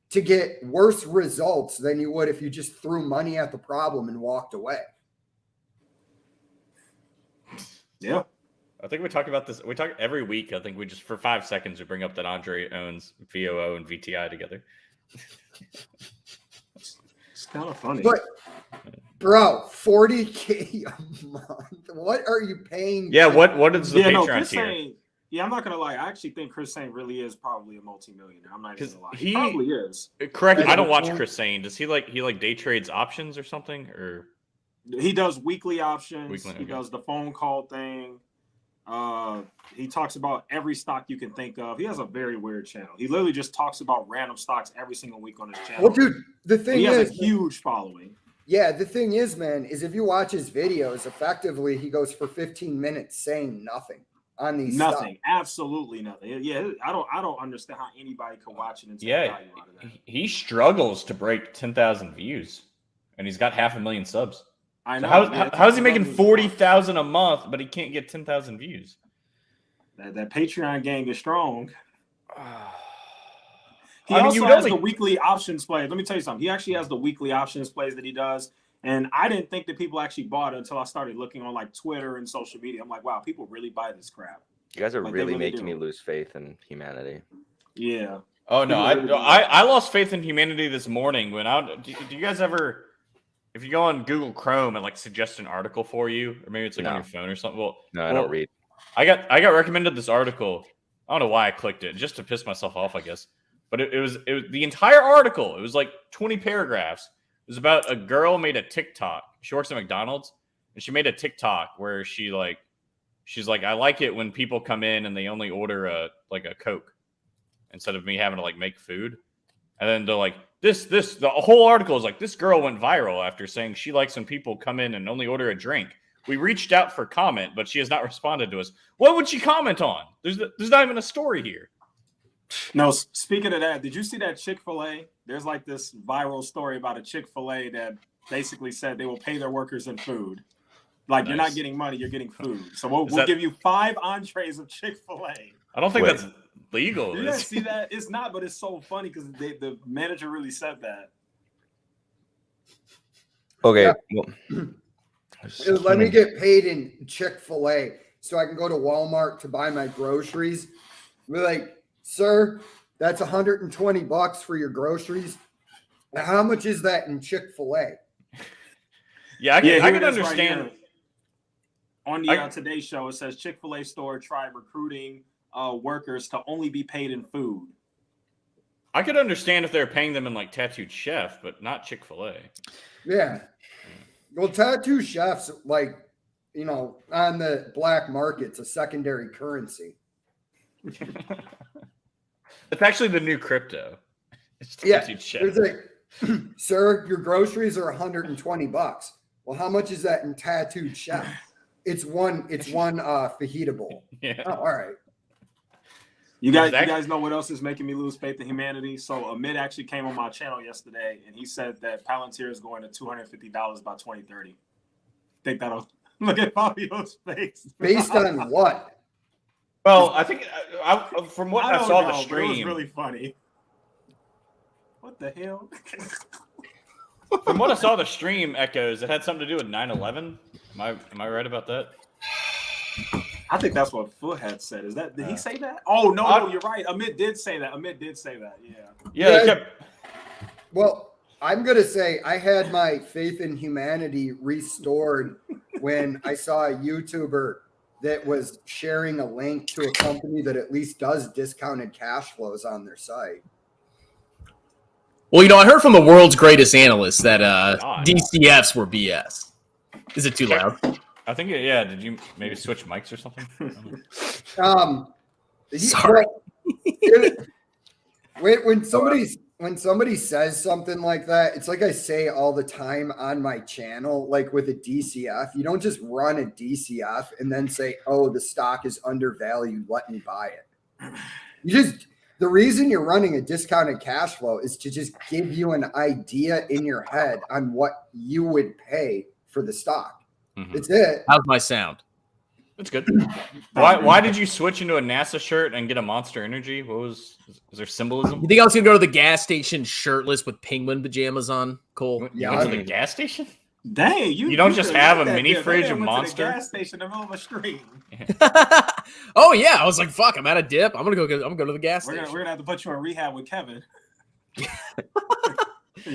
to get worse results than you would if you just threw money at the problem and walked away. Yeah. I think we talk about this. We talk every week. I think we just, for 5 seconds, we bring up that Andre owns VOO and VTI together. It's kind of funny. But, bro, $40K a month. What are you paying? Yeah, what is the Patreon tier? I'm not gonna lie. I actually think Chris Sane really is probably a multimillionaire. I'm not even gonna lie. He probably is. Correct. I don't watch Chris Sane. Does he day trades options or something? Or he does weekly options. He okay. Does the phone call thing. He talks about every stock you can think of. He has a very weird channel. He literally just talks about random stocks every single week on his channel. Well, dude, the thing he is, has a huge following. Yeah, the thing is, man, is if you watch his videos, effectively he goes for 15 minutes saying nothing on these. Nothing, absolutely nothing. Yeah, I don't understand how anybody could watch it and take value out of that. He struggles to break 10,000 views, and he's got 500,000 subs. I know. So how is he making 40,000 a month, but he can't get 10,000 views? That Patreon gang is strong. He I mean, also has the weekly options plays. Let me tell you something. He actually has the weekly options plays that he does. And I didn't think that people actually bought it until I started looking on like Twitter and social media. I'm like, wow, people really buy this crap. You guys are really making me lose faith in humanity. Yeah. Oh no, I lost faith in humanity this morning when do you guys ever, if you go on Google Chrome and like suggest an article for you, or maybe it's like on your phone or something? I don't read. I got recommended this article. I don't know why I clicked it, just to piss myself off, I guess. But it was the entire article. It was like 20 paragraphs. It was about a girl made a TikTok. She works at McDonald's, and she made a TikTok where she's like, I like it when people come in and they only order a Coke instead of me having to like make food. And then they're like, the whole article is like, this girl went viral after saying she likes when people come in and only order a drink. We reached out for comment, but she has not responded to us. What would she comment on? There's not even a story here. No, speaking of that, did you see that Chick-fil-A? There's like this viral story about a Chick-fil-A that basically said they will pay their workers in food. Like, You're not getting money, you're getting food. So we'll give you 5 entrees of Chick-fil-A. I don't think legal. You didn't see that? It's not, but it's so funny because the manager really said that. Okay. Yeah. Well, Let me get paid in Chick-fil-A so I can go to Walmart to buy my groceries. We're like, sir, that's $120 for your groceries. Now, how much is that in Chick-fil-A? Yeah, I here can it is understand. Right on the Today Show, it says Chick-fil-A store tried recruiting workers to only be paid in food. I could understand if they're paying them in like tattooed chef, but not Chick-fil-A. Yeah. Well, tattoo chefs, like, you know, on the black market, it's a secondary currency. It's actually the new crypto. It's tattooed chef. It's like, sir, your groceries are $120. Well, how much is that in tattooed chef? It's one fajita bowl. Yeah. Oh, all right. You guys know what else is making me lose faith in humanity? So Amit actually came on my channel yesterday, and he said that Palantir is going to $250 by 2030. Think that'll look at Fabio's face. Based on what? Well, I think from what I saw the It was stream, really funny. What the hell? from what I saw the stream echoes, it had something to do with 9/11. Am I right about that? I think that's what Foot said. Did he say that? Oh no, you're right. Amit did say that. Yeah. Well, I'm gonna say I had my faith in humanity restored when I saw a YouTuber that was sharing a link to a company that at least does discounted cash flows on their site. Well, you know, I heard from the world's greatest analyst that DCFs were BS. Is it too loud? I think, yeah. Did you maybe switch mics or something? Sorry. When somebody says something like that, it's like I say all the time on my channel, like with a DCF, you don't just run a DCF and then say, oh, the stock is undervalued, let me buy it. The reason you're running a discounted cash flow is to just give you an idea in your head on what you would pay for the stock. Mm-hmm. That's it. How's my sound? That's good. Why did you switch into a NASA shirt and get a Monster Energy? Was there symbolism? You think I was gonna go to the gas station shirtless with penguin pajamas on? Cole. You went to the gas station? Dang, you don't just have a mini fridge of Monster? To the gas station in the middle of a stream. Oh yeah, I was like, "Fuck, I'm at a dip. I'm gonna go to the gas station." We're gonna have to put you in rehab with Kevin.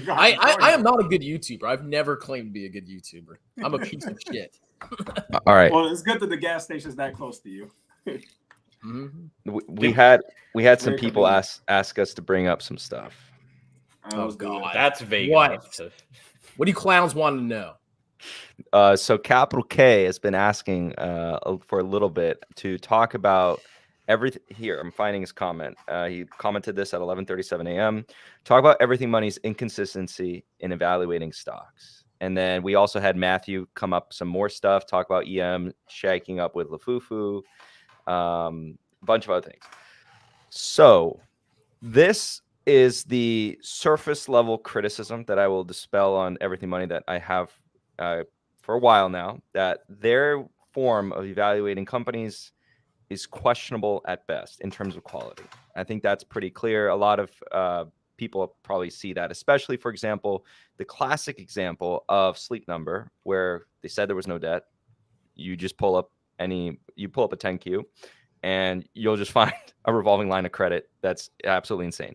I am not a good YouTuber. I've never claimed to be a good YouTuber. I'm a piece of shit. All right. Well, it's good that the gas station's that close to you. Mm-hmm. We had some people ask us to bring up some stuff. Oh God, that's vague. What do you clowns want to know? So Capital K has been asking for a little bit to talk about everything. Here, I'm finding his comment. He commented this at 11:37 a.m. Talk about Everything Money's inconsistency in evaluating stocks. And then we also had Matthew come up some more stuff, talk about EM shaking up with Lafufu, a bunch of other things. So this is the surface level criticism that I will dispel on Everything Money that I have for a while now, that their form of evaluating companies is questionable at best in terms of quality. I think that's pretty clear. A lot of people probably see that, especially, for example, the classic example of Sleep Number, where they said there was no debt. You just pull up a 10Q and you'll just find a revolving line of credit that's absolutely insane.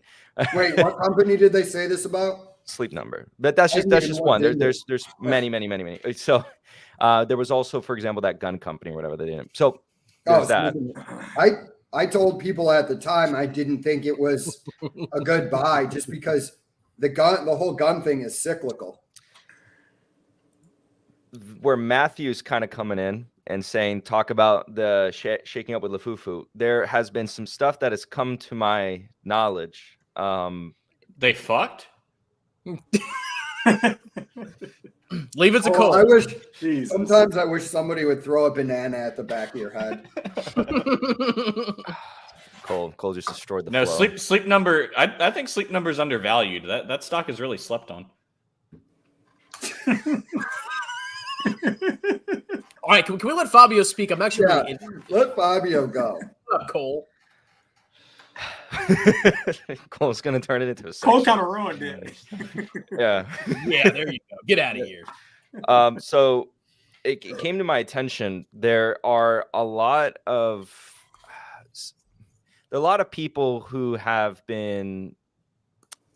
Wait, what company did they say this about? Sleep Number. But that's just one. There's many. So there was also, for example, that gun company or whatever they did. So there's that. I told people at the time I didn't think it was a good buy just because the whole gun thing is cyclical. Where Matthew's kind of coming in and saying, talk about the shaking up with Lafufu. There has been some stuff that has come to my knowledge. They fucked? Leave it to Cole. Sometimes I wish somebody would throw a banana at the back of your head. Cole just destroyed the flow. Sleep Number. I think Sleep Number is undervalued. That stock is really slept on. All right, can we let Fabio speak? I'm actually really let Fabio go. What's up, Cole? Cole's gonna turn it into a Cole section. kind of ruined it. Yeah. Yeah, there you go. Get out of here. So it came to my attention. There are a lot of people who have been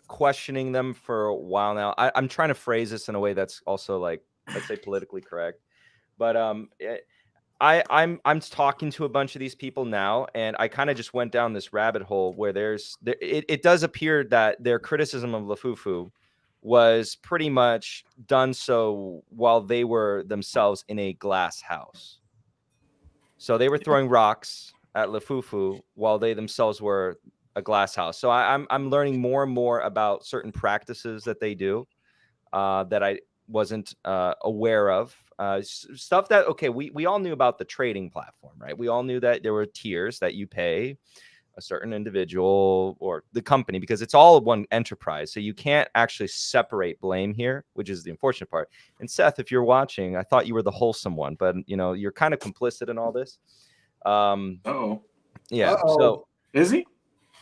questioning them for a while now. I'm trying to phrase this in a way that's also like, let's say, politically correct. But I'm talking to a bunch of these people now, and I kind of just went down this rabbit hole where it does appear that their criticism of Lafufu was pretty much done so while they were themselves in a glass house. So they were throwing rocks at Lafufu while they themselves were a glass house. So I'm learning more and more about certain practices that they do that I wasn't aware of. Stuff that, okay, we all knew about the trading platform, right? We all knew that there were tiers that you pay a certain individual or the company, because it's all one enterprise. So you can't actually separate blame here, which is the unfortunate part. And Seth, if you're watching, I thought you were the wholesome one, but you're kind of complicit in all this. Uh-oh. Yeah. Uh-oh. So Is he?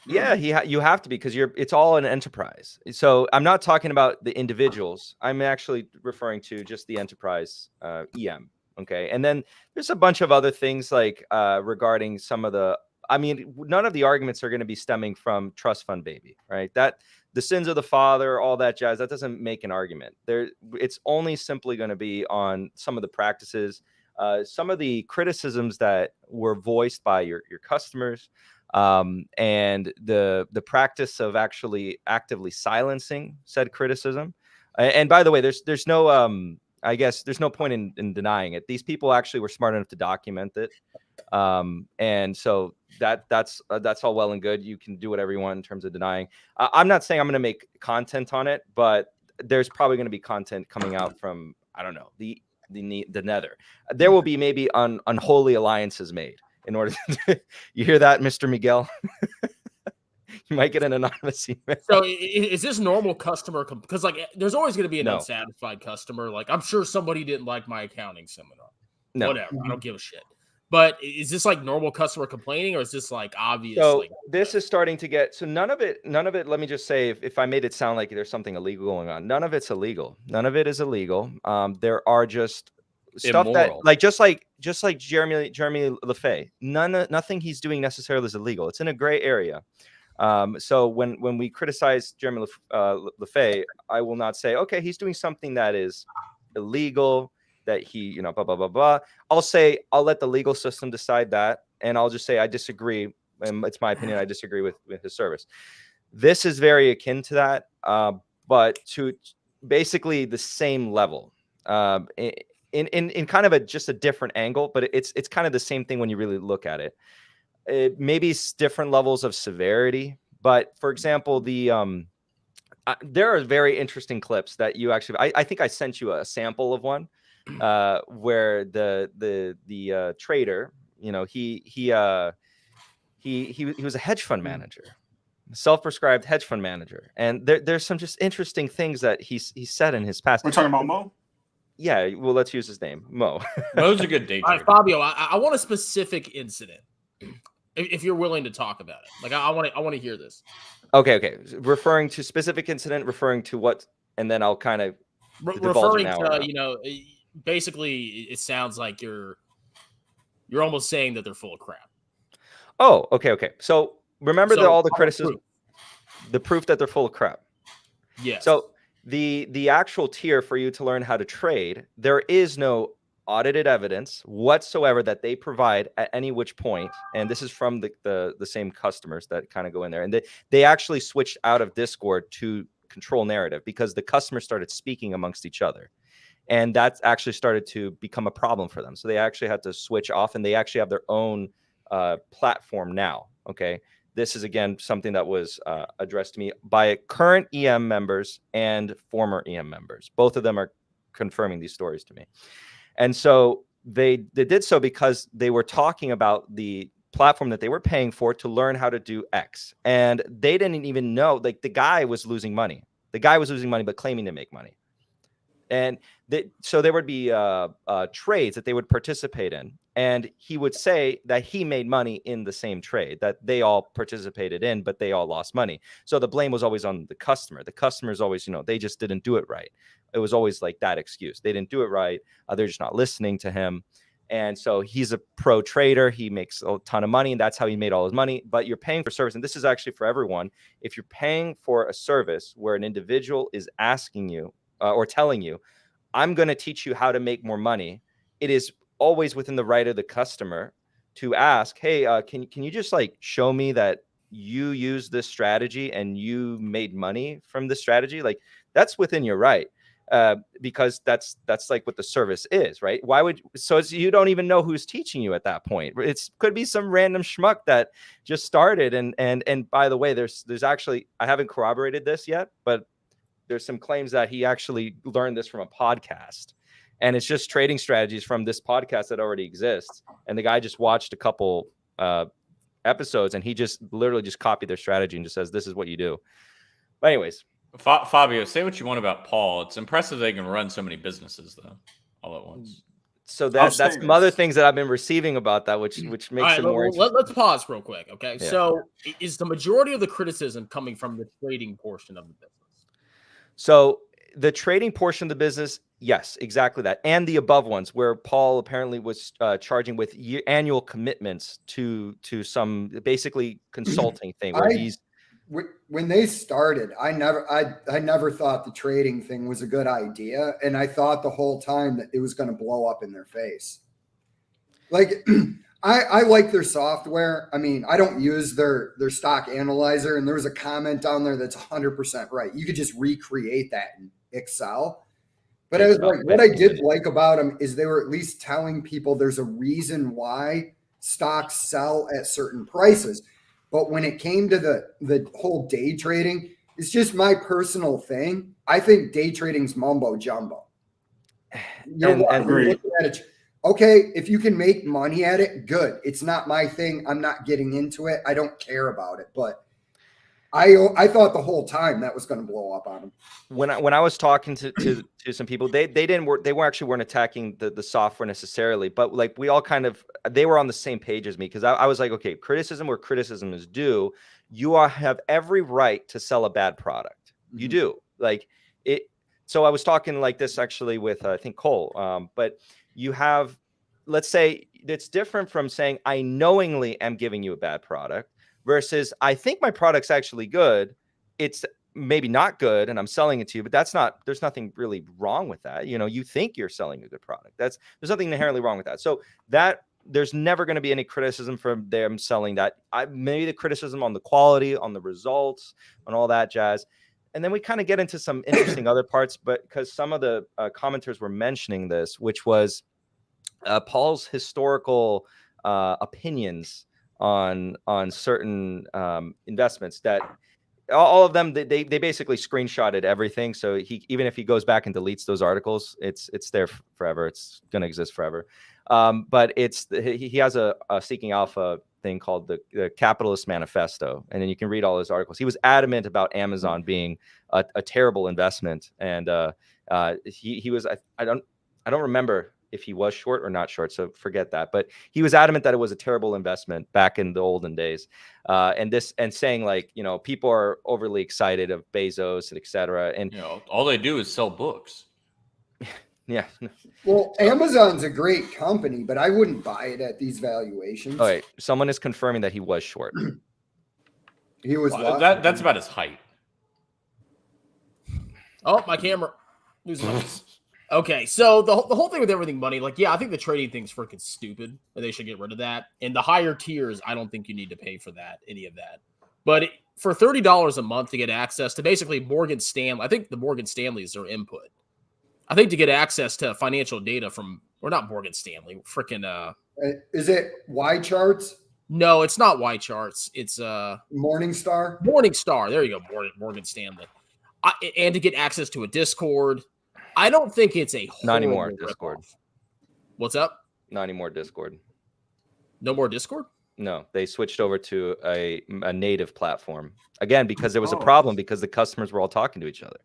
yeah, you have to be, because it's all an enterprise. So I'm not talking about the individuals. I'm actually referring to just the enterprise EM. Okay. And then there's a bunch of other things like regarding some of the, none of the arguments are going to be stemming from trust fund baby, right? That the sins of the father, all that jazz, that doesn't make an argument there. It's only simply going to be on some of the practices, some of the criticisms that were voiced by your customers, and the practice of actually actively silencing said criticism. And by the way, there's no I guess there's no point in denying it. These people actually were smart enough to document it. And so that's all well and good. You can do whatever you want in terms of denying. I'm not saying I'm going to make content on it, but there's probably going to be content coming out from, I don't know, the nether. There will be maybe unholy alliances made in order to, you hear that, Mr. Miguel? You might get an anonymous email. So is this normal customer? Because like, there's always going to be an No. unsatisfied customer. Like, I'm sure somebody didn't like my accounting seminar. No. Whatever. I don't give a shit. But is this like normal customer complaining, or is this like obvious? So like, this is starting to get, so none of it, let me just say, if I made it sound like there's something illegal going on, none of it's illegal. None of it is illegal. There are just stuff immoral. that, just like Jeremy LaFay, nothing he's doing necessarily is illegal. It's in a gray area. So when we criticize Jeremy LaFay, I will not say, okay, he's doing something that is illegal, that he, blah, blah, blah, blah. I'll let the legal system decide that. And I'll just say, I disagree. And it's my opinion. I disagree with his service. This is very akin to that, but to basically the same level, in kind of just a different angle, but it's kind of the same thing when you really look at it. Maybe it's different levels of severity, but for example, there are very interesting clips that you actually, I think I sent you a sample of one, where the trader, he was a hedge fund manager, self-prescribed hedge fund manager, and there's some just interesting things that he said in his past. We're talking about Mo? Yeah, well, let's use his name, Mo. Mo's a good day all right, trader. Fabio, I want a specific incident. If you're willing to talk about it, like I want to hear this. Okay. Referring to specific incident, referring to what, and then I'll kind of referring to, basically, it sounds like you're almost saying that they're full of crap. Oh, okay. So remember all the criticism, the proof that they're full of crap. Yes. So the actual tier for you to learn how to trade, there is no audited evidence whatsoever that they provide at any which point. And this is from the same customers that kind of go in there. And they actually switched out of Discord to control narrative because the customers started speaking amongst each other. And that's actually started to become a problem for them. So they actually had to switch off, and they actually have their own platform now. Okay. This is, again, something that was addressed to me by current EM members and former EM members. Both of them are confirming these stories to me. And so they did so because they were talking about the platform that they were paying for to learn how to do X. And they didn't even know, like, the guy was losing money. The guy was losing money, but claiming to make money. And so there would be trades that they would participate in. And he would say that he made money in the same trade that they all participated in, but they all lost money. So the blame was always on the customer. The customer's always, they just didn't do it right. It was always like that excuse. They didn't do it right. They're just not listening to him. And so he's a pro trader. He makes a ton of money, and that's how he made all his money. But you're paying for service. And this is actually for everyone. If you're paying for a service where an individual is asking you or telling you, I'm going to teach you how to make more money, it is always within the right of the customer to ask, hey, can you just like show me that you use this strategy and you made money from this strategy? Like that's within your right. Because that's like what the service is, right? Why would you don't even know who's teaching you at that point. It's could be some random schmuck that just started. And by the way, there's actually, I haven't corroborated this yet, but there's some claims that he actually learned this from a podcast, and it's just trading strategies from this podcast that already exists. And the guy just watched a couple episodes, and he just literally just copied their strategy and just says, "This is what you do." But anyways. Fabio, say what you want about Paul. It's impressive they can run so many businesses though, all at once. So that's some other things that I've been receiving about that, which makes it more interesting. Let's pause real quick, okay? Yeah. So is the majority of the criticism coming from the trading portion of the business? So the trading portion of the business, yes, exactly that, and the above ones, where Paul apparently was charging with annual commitments to some basically consulting thing where he's. When they started, I never thought the trading thing was a good idea. And I thought the whole time that it was going to blow up in their face. Like, I like their software. I mean, I don't use their stock analyzer. And there was a comment down there that's 100% right. You could just recreate that in Excel. But I was like, what I did like about them is they were at least telling people there's a reason why stocks sell at certain prices. But when it came to the whole day trading, it's just my personal thing. I think day trading's mumbo jumbo. You're looking at it. Okay, if you can make money at it, good. It's not my thing. I'm not getting into it. I don't care about it. But I thought the whole time that was going to blow up on them. When I was talking to some people, they weren't attacking the software necessarily, but like we all they were on the same page as me, because I was like, okay, criticism where criticism is due. You have every right to sell a bad product. Mm-hmm. You do, like it. So I was talking like this actually with I think Cole, but you have, let's say it's different from saying I knowingly am giving you a bad product versus I think my product's actually good. It's maybe not good and I'm selling it to you, but there's nothing really wrong with that. You think you're selling a good product. There's nothing inherently wrong with that. So that there's never going to be any criticism from them selling that. Maybe the criticism on the quality, on the results, on all that jazz. And then we kind of get into some interesting other parts, but because some of the commenters were mentioning this, which was Paul's historical opinions on certain investments that all of them, they basically screenshotted everything. So even if he goes back and deletes those articles, it's there forever. It's going to exist forever. But he has a Seeking Alpha thing called the Capitalist Manifesto. And then you can read all his articles. He was adamant about Amazon being a terrible investment. And he was, I don't remember if he was short or not short, so forget that. But he was adamant that it was a terrible investment back in the olden days, and saying like, people are overly excited of Bezos and et cetera. And all they do is sell books. Yeah. Well, Amazon's a great company, but I wouldn't buy it at these valuations. All right, someone is confirming that he was short. He was. That's about his height. Oh, my camera. Okay, so the whole thing with everything money, like, yeah, I think the trading thing's freaking stupid, and they should get rid of that. And the higher tiers, I don't think you need to pay for that, any of that. But for $30 a month to get access to basically Morgan Stanley, I think the Morgan Stanley's their input. I think to get access to financial data from, or not Morgan Stanley, freaking is it Y Charts? No, it's not Y Charts. It's Morningstar. Morningstar. There you go, Morgan Stanley. And to get access to a Discord. I don't think it's a not anymore Discord. What's up? Not anymore Discord. No more Discord? No, they switched over to a native platform again because there was a problem because the customers were all talking to each other.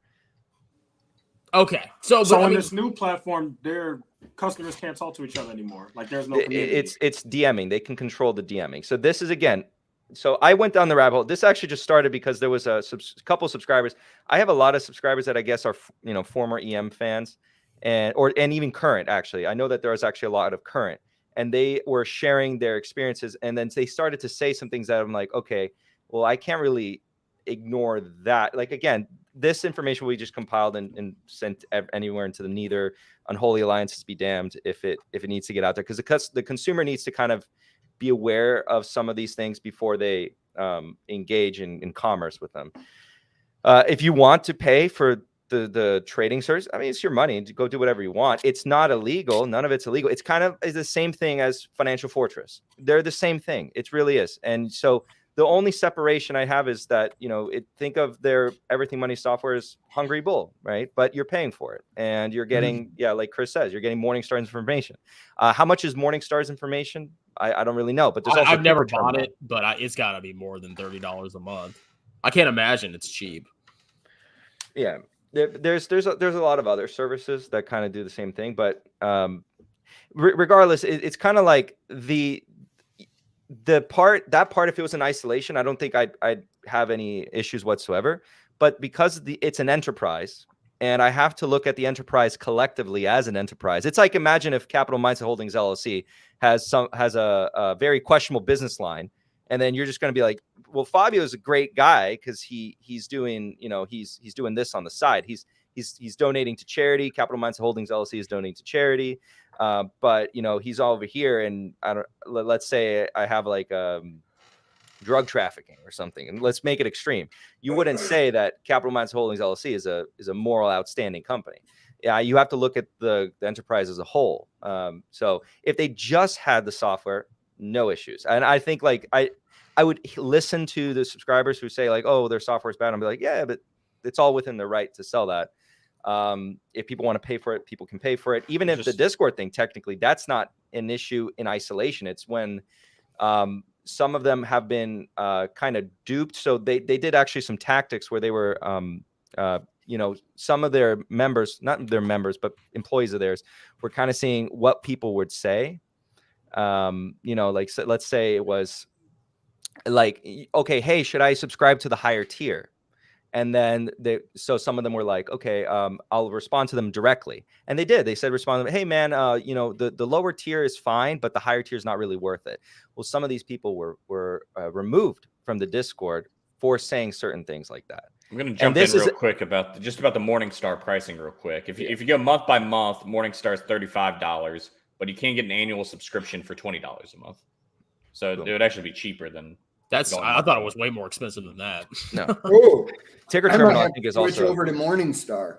Okay, so on this new platform, they're customers can't talk to each other anymore. Like there's no community. It's DMing. They can control the DMing. So this is again. So I went down the rabbit hole. This actually just started because there was a couple subscribers. I have a lot of subscribers that I guess are former EM fans, and even current. Actually, I know that there was actually a lot of current, and they were sharing their experiences, and then they started to say some things that I'm like, okay, well, I can't really ignore that. Like again, this information we just compiled and sent anywhere into the neither unholy alliances be damned if it needs to get out there, because the consumer needs to kind of be aware of some of these things before they engage in commerce with them. If you want to pay for the trading service, I mean, it's your money. Go do whatever you want. It's not illegal. None of it's illegal. It's kind of the same thing as Financial Fortress. They're the same thing. It really is. And so the only separation I have is that, think of their Everything Money software as Hungry Bull, right? But you're paying for it. And you're getting, like Chris says, you're getting Morningstar's information. How much is Morningstar's information? I don't really know. But there's also I've never bought it, but it's got to be more than $30 a month. I can't imagine it's cheap. Yeah. There's a lot of other services that kind of do the same thing. But regardless, it's kind of like that part, if it was in isolation, I don't think I'd have any issues whatsoever. But because it's an enterprise, and I have to look at the enterprise collectively as an enterprise. It's like, imagine if Capital Mindset Holdings LLC has a very questionable business line, and then you're just going to be like, well, Fabio is a great guy because he's doing he's doing this on the side. He's donating to charity. Capital Mindset Holdings LLC is donating to charity. But he's all over here, and let's say I have like drug trafficking or something, and let's make it extreme. You wouldn't say that Capital Mindset Holdings LLC is a moral, outstanding company. Yeah, you have to look at the enterprise as a whole. So if they just had the software, no issues. And I think like I would listen to the subscribers who say like, oh, their software is bad. I'll be like, yeah, but it's all within their right to sell that. If people want to pay for it, people can pay for it. Even if the Discord thing, technically, that's not an issue in isolation. It's when some of them have been kind of duped. So they did actually some tactics where they were, some of their members, not their members, but employees of theirs, were kind of seeing what people would say. Like let's say it was like, okay, hey, should I subscribe to the higher tier? And then so some of them were like, okay, I'll respond to them directly. And they did. They said, respond to them, hey, man, the lower tier is fine, but the higher tier is not really worth it. Well, some of these people were removed from the Discord for saying certain things like that. I'm going to jump in real quick about the Morningstar pricing real quick. If you go month by month, Morningstar is $35, but you can get an annual subscription for $20 a month. So it would actually be cheaper than... I thought it was way more expensive than that. No. Oh, Ticker Terminal, I think, is switch also over to Morningstar.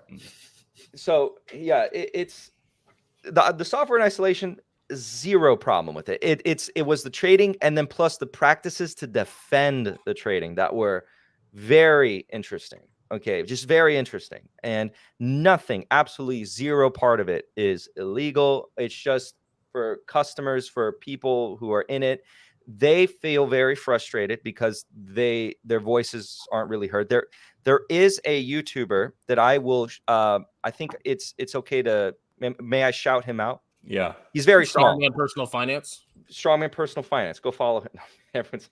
So yeah, it's the software in isolation, zero problem with it. It was the trading, and then plus the practices to defend the trading that were very interesting. Okay, just very interesting, and nothing, absolutely zero part of it is illegal. It's just for customers, for people who are in it. They feel very frustrated because their voices aren't really heard. There is a YouTuber that I will. I think it's okay to. May I shout him out? Yeah, he's very small. Strongman Personal Finance. Strongman Personal Finance. Go follow him. Everyone's.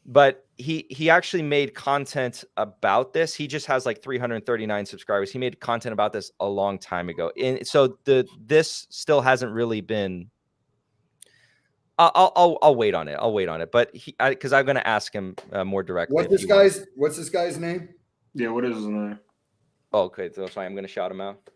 But he actually made content about this. He just has like 339 subscribers. He made content about this a long time ago, and so this still hasn't really been. I'll wait on it. But because I'm going to ask him more directly. What's this guy's name? Yeah, what is his name? Oh, okay, so I'm going to shout him out.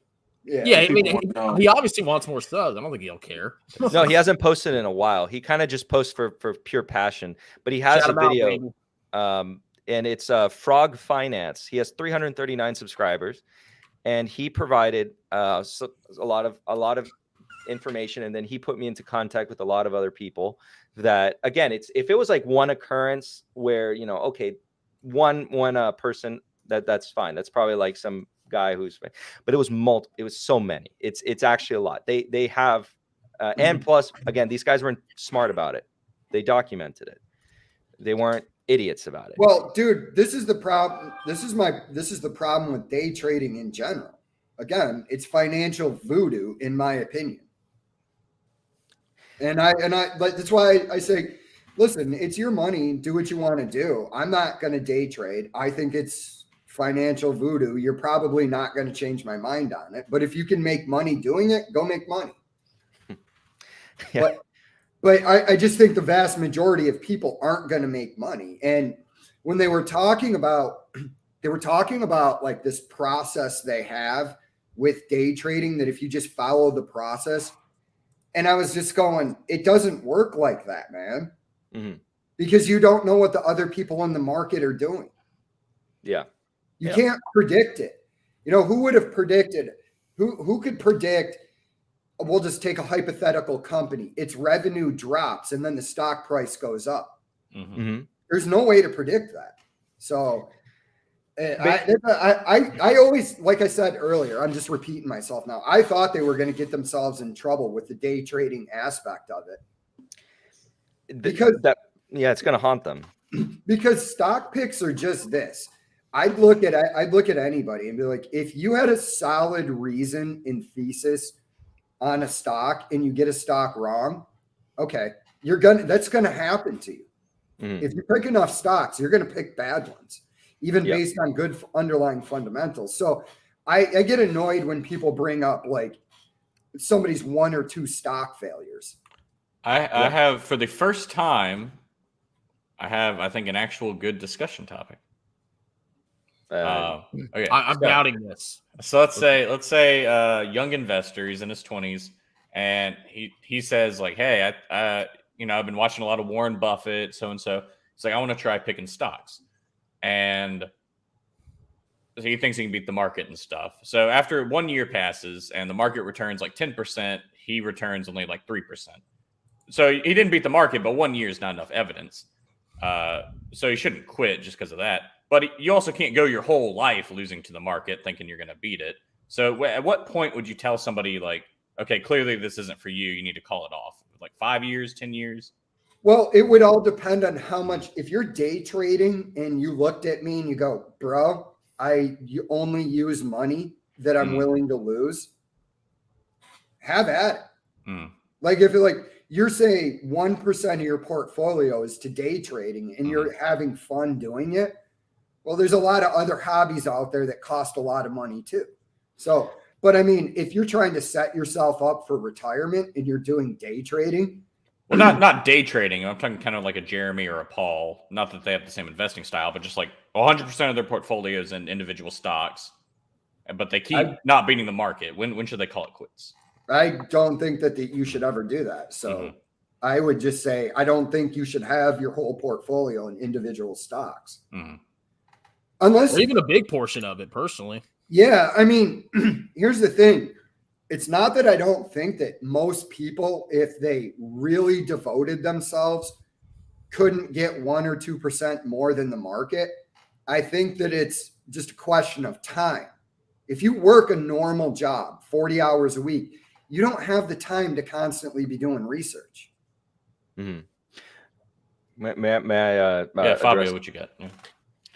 Yeah, I mean, he obviously wants more subs. I don't think he'll care. No, he hasn't posted in a while. He kind of just posts for pure passion. But he has a video, and it's Frog Finance. He has 339 subscribers, and he provided a lot of information, and then he put me into contact with a lot of other people that, again, if it was like one occurrence where one person, that's fine. That's probably like some guy but it was it was so many. It's actually a lot. They have and plus, again, these guys weren't smart about it. They documented it. They weren't idiots about it. Well, dude, this is the problem. This is the problem with day trading in general. Again, it's financial voodoo, in my opinion. And I like, that's why I say, listen, it's your money. Do what you want to do. I'm not going to day trade. I think it's financial voodoo. You're probably not going to change my mind on it. But if you can make money doing it, go make money. Yeah. But I just think the vast majority of people aren't going to make money. And when they were talking about like this process they have with day trading, that if you just follow the process, and I was just going, it doesn't work like that, man. Mhm. Because you don't know what the other people in the market are doing. Yeah. You Yeah. can't predict it. You know, who would have predicted? Who could predict? We'll just take a hypothetical company. Its revenue drops and then the stock price goes up. Mm-hmm. There's no way to predict that. So I always, like I said earlier, I'm just repeating myself now. I thought they were going to get themselves in trouble with the day trading aspect of it. Because it's going to haunt them. Because stock picks are just this. I'd look at anybody and be like, if you had a solid reason and thesis on a stock and you get a stock wrong, okay, that's gonna happen to you. If you pick enough stocks, you're gonna pick bad ones, even based on good underlying fundamentals. So I get annoyed when people bring up like somebody's 1 or 2 stock failures. I have, for the first time, I think, an actual good discussion topic. Okay, I'm doubting this. So let's say young investor, he's in his 20s, and he says like, hey, I've been watching a lot of Warren Buffett, so and so. He's like, I want to try picking stocks, and so he thinks he can beat the market and stuff. So after 1 year passes and the market returns like 10%, he returns only like 3%. So he didn't beat the market, but 1 year is not enough evidence. So you shouldn't quit just because of that. But you also can't go your whole life losing to the market thinking you're going to beat it. So at what point would you tell somebody like, okay, clearly this isn't for you, you need to call it off? Like 5 years, 10 years? Well, it would all depend on how much. If you're day trading and you looked at me and you go, bro, you only use money that I'm willing to lose, have at it. Like if you're saying 1% of your portfolio is to day trading and you're having fun doing it, well, there's a lot of other hobbies out there that cost a lot of money too. So, but I mean, if you're trying to set yourself up for retirement and you're doing day trading. Well, not day trading. I'm talking kind of like a Jeremy or a Paul. Not that they have the same investing style, but just like 100% of their portfolios in individual stocks. But they keep not beating the market. When should they call it quits? I don't think that you should ever do that. So I would just say, I don't think you should have your whole portfolio in individual stocks. Unless, or even a big portion of it, personally. Yeah, I mean, here's the thing. It's not that I don't think that most people, if they really devoted themselves, couldn't get 1 or 2% more than the market. I think that it's just a question of time. If you work a normal job, 40 hours a week, you don't have the time to constantly be doing research. May I Fabio, what you got? Yeah.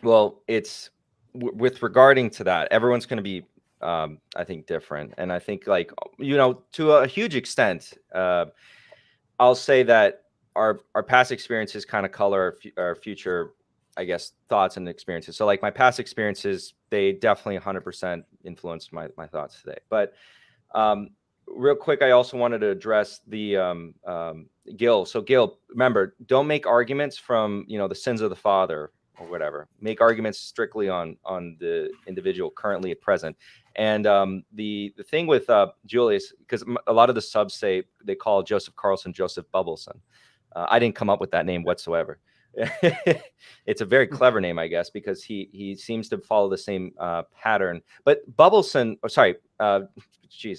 Well, it's with regarding to that, everyone's going to be, I think, different. And I think, like, to a huge extent, I'll say that our past experiences kind of color our future, I guess, thoughts and experiences. So like my past experiences, they definitely 100% influenced my thoughts today. But real quick, I also wanted to address the Gil. So Gil, remember, don't make arguments from, the sins of the father or whatever. Make arguments strictly on the individual currently at present. And the thing with Julius, because a lot of the subs say they call Joseph Carlson Joseph Bubbleson. I didn't come up with that name whatsoever. It's a very clever name, I guess, because he seems to follow the same pattern. But Bubbleson, see,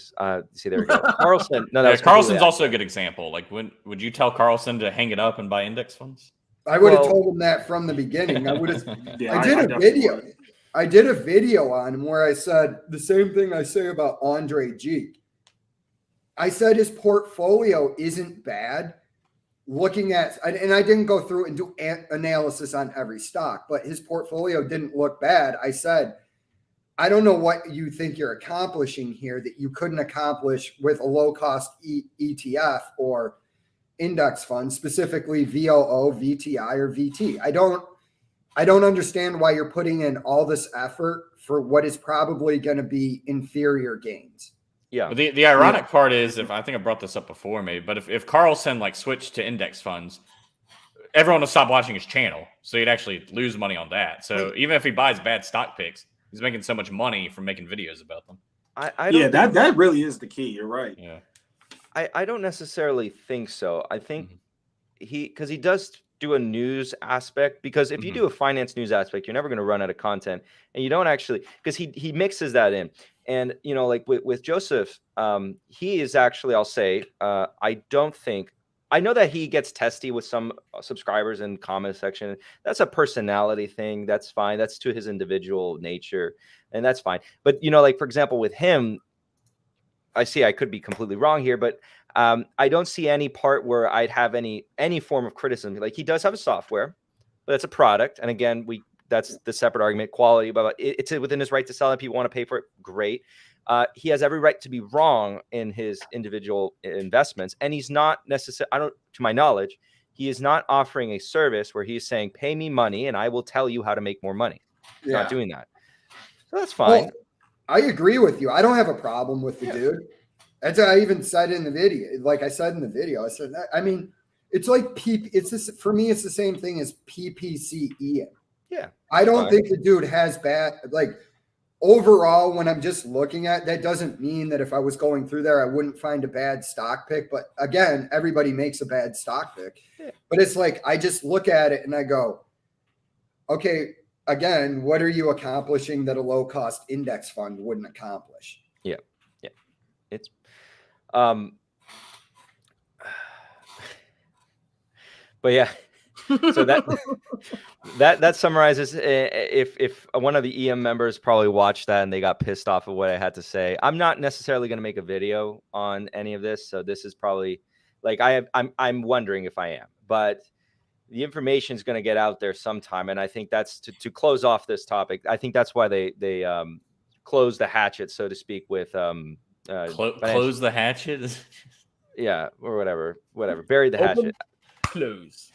there we go. Carlson. No, that was Carlson's also a good example. Like, would you tell Carlson to hang it up and buy index funds? I would have told him that from the beginning. I would have. Yeah, I did a video. I did a video on him where I said the same thing I say about Andre Geek. I said his portfolio isn't bad. Looking at, and I didn't go through and do analysis on every stock, but his portfolio didn't look bad. I said, I don't know what you think you're accomplishing here that you couldn't accomplish with a low cost ETF or, index funds, specifically VOO, VTI, or VT. I don't understand why you're putting in all this effort for what is probably going to be inferior gains. Yeah. But the ironic part is, if I think I brought this up before, maybe, but if Carlson like switched to index funds, everyone will stop watching his channel, so he'd actually lose money on that. So even if he buys bad stock picks, he's making so much money from making videos about them. That really is the key. You're right. Yeah. I don't necessarily think so. I think because he does do a news aspect, because if you do a finance news aspect, you're never going to run out of content, and you don't actually, because he mixes that in. And, you know, like with Joseph, he is actually, I'll say, I know that he gets testy with some subscribers in comment section. That's a personality thing. That's fine. That's to his individual nature, and that's fine. But, you know, like, for example, with him, I could be completely wrong here, but I don't see any part where I'd have any form of criticism. Like, he does have a software, but it's a product. And again, that's the separate argument, quality, but it's within his right to sell it. People want to pay for it. Great. He has every right to be wrong in his individual investments. And he's not necessarily, to my knowledge, he is not offering a service where he's saying, pay me money and I will tell you how to make more money. He's not doing that. So that's fine. Well, I agree with you. I don't have a problem with the dude. That's what I even said in the video. Like I said in the video, I said, I mean, it's like for me, it's the same thing as PPCE. Yeah. I don't think the dude has bad, like, overall, when I'm just looking at that, doesn't mean that if I was going through there, I wouldn't find a bad stock pick. But again, everybody makes a bad stock pick. Yeah. But it's like, I just look at it and I go, okay, again, what are you accomplishing that a low cost index fund wouldn't accomplish? Yeah. Yeah. It's, but yeah. So that summarizes. If one of the EM members probably watched that and they got pissed off of what I had to say, I'm not necessarily going to make a video on any of this. So this is probably like I'm wondering if I am, but the information is going to get out there sometime, and I think that's to close off this topic. I think that's why they close the hatchet, so to speak, with close the hatchet. Yeah, or whatever. Bury the hatchet. Close.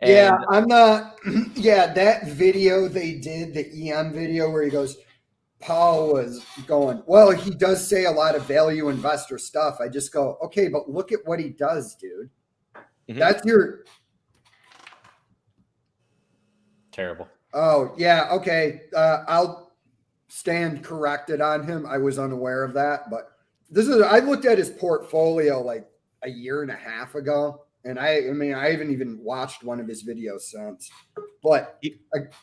Yeah, I'm not. Yeah, that video they did, the EM video where he goes, Paul was going, well, he does say a lot of value investor stuff. I just go, okay, but look at what he does, dude. That's your terrible. Oh, yeah, okay. I'll stand corrected on him. I was unaware of that, but I looked at his portfolio like a year and a half ago. And I mean, I haven't even watched one of his videos since. But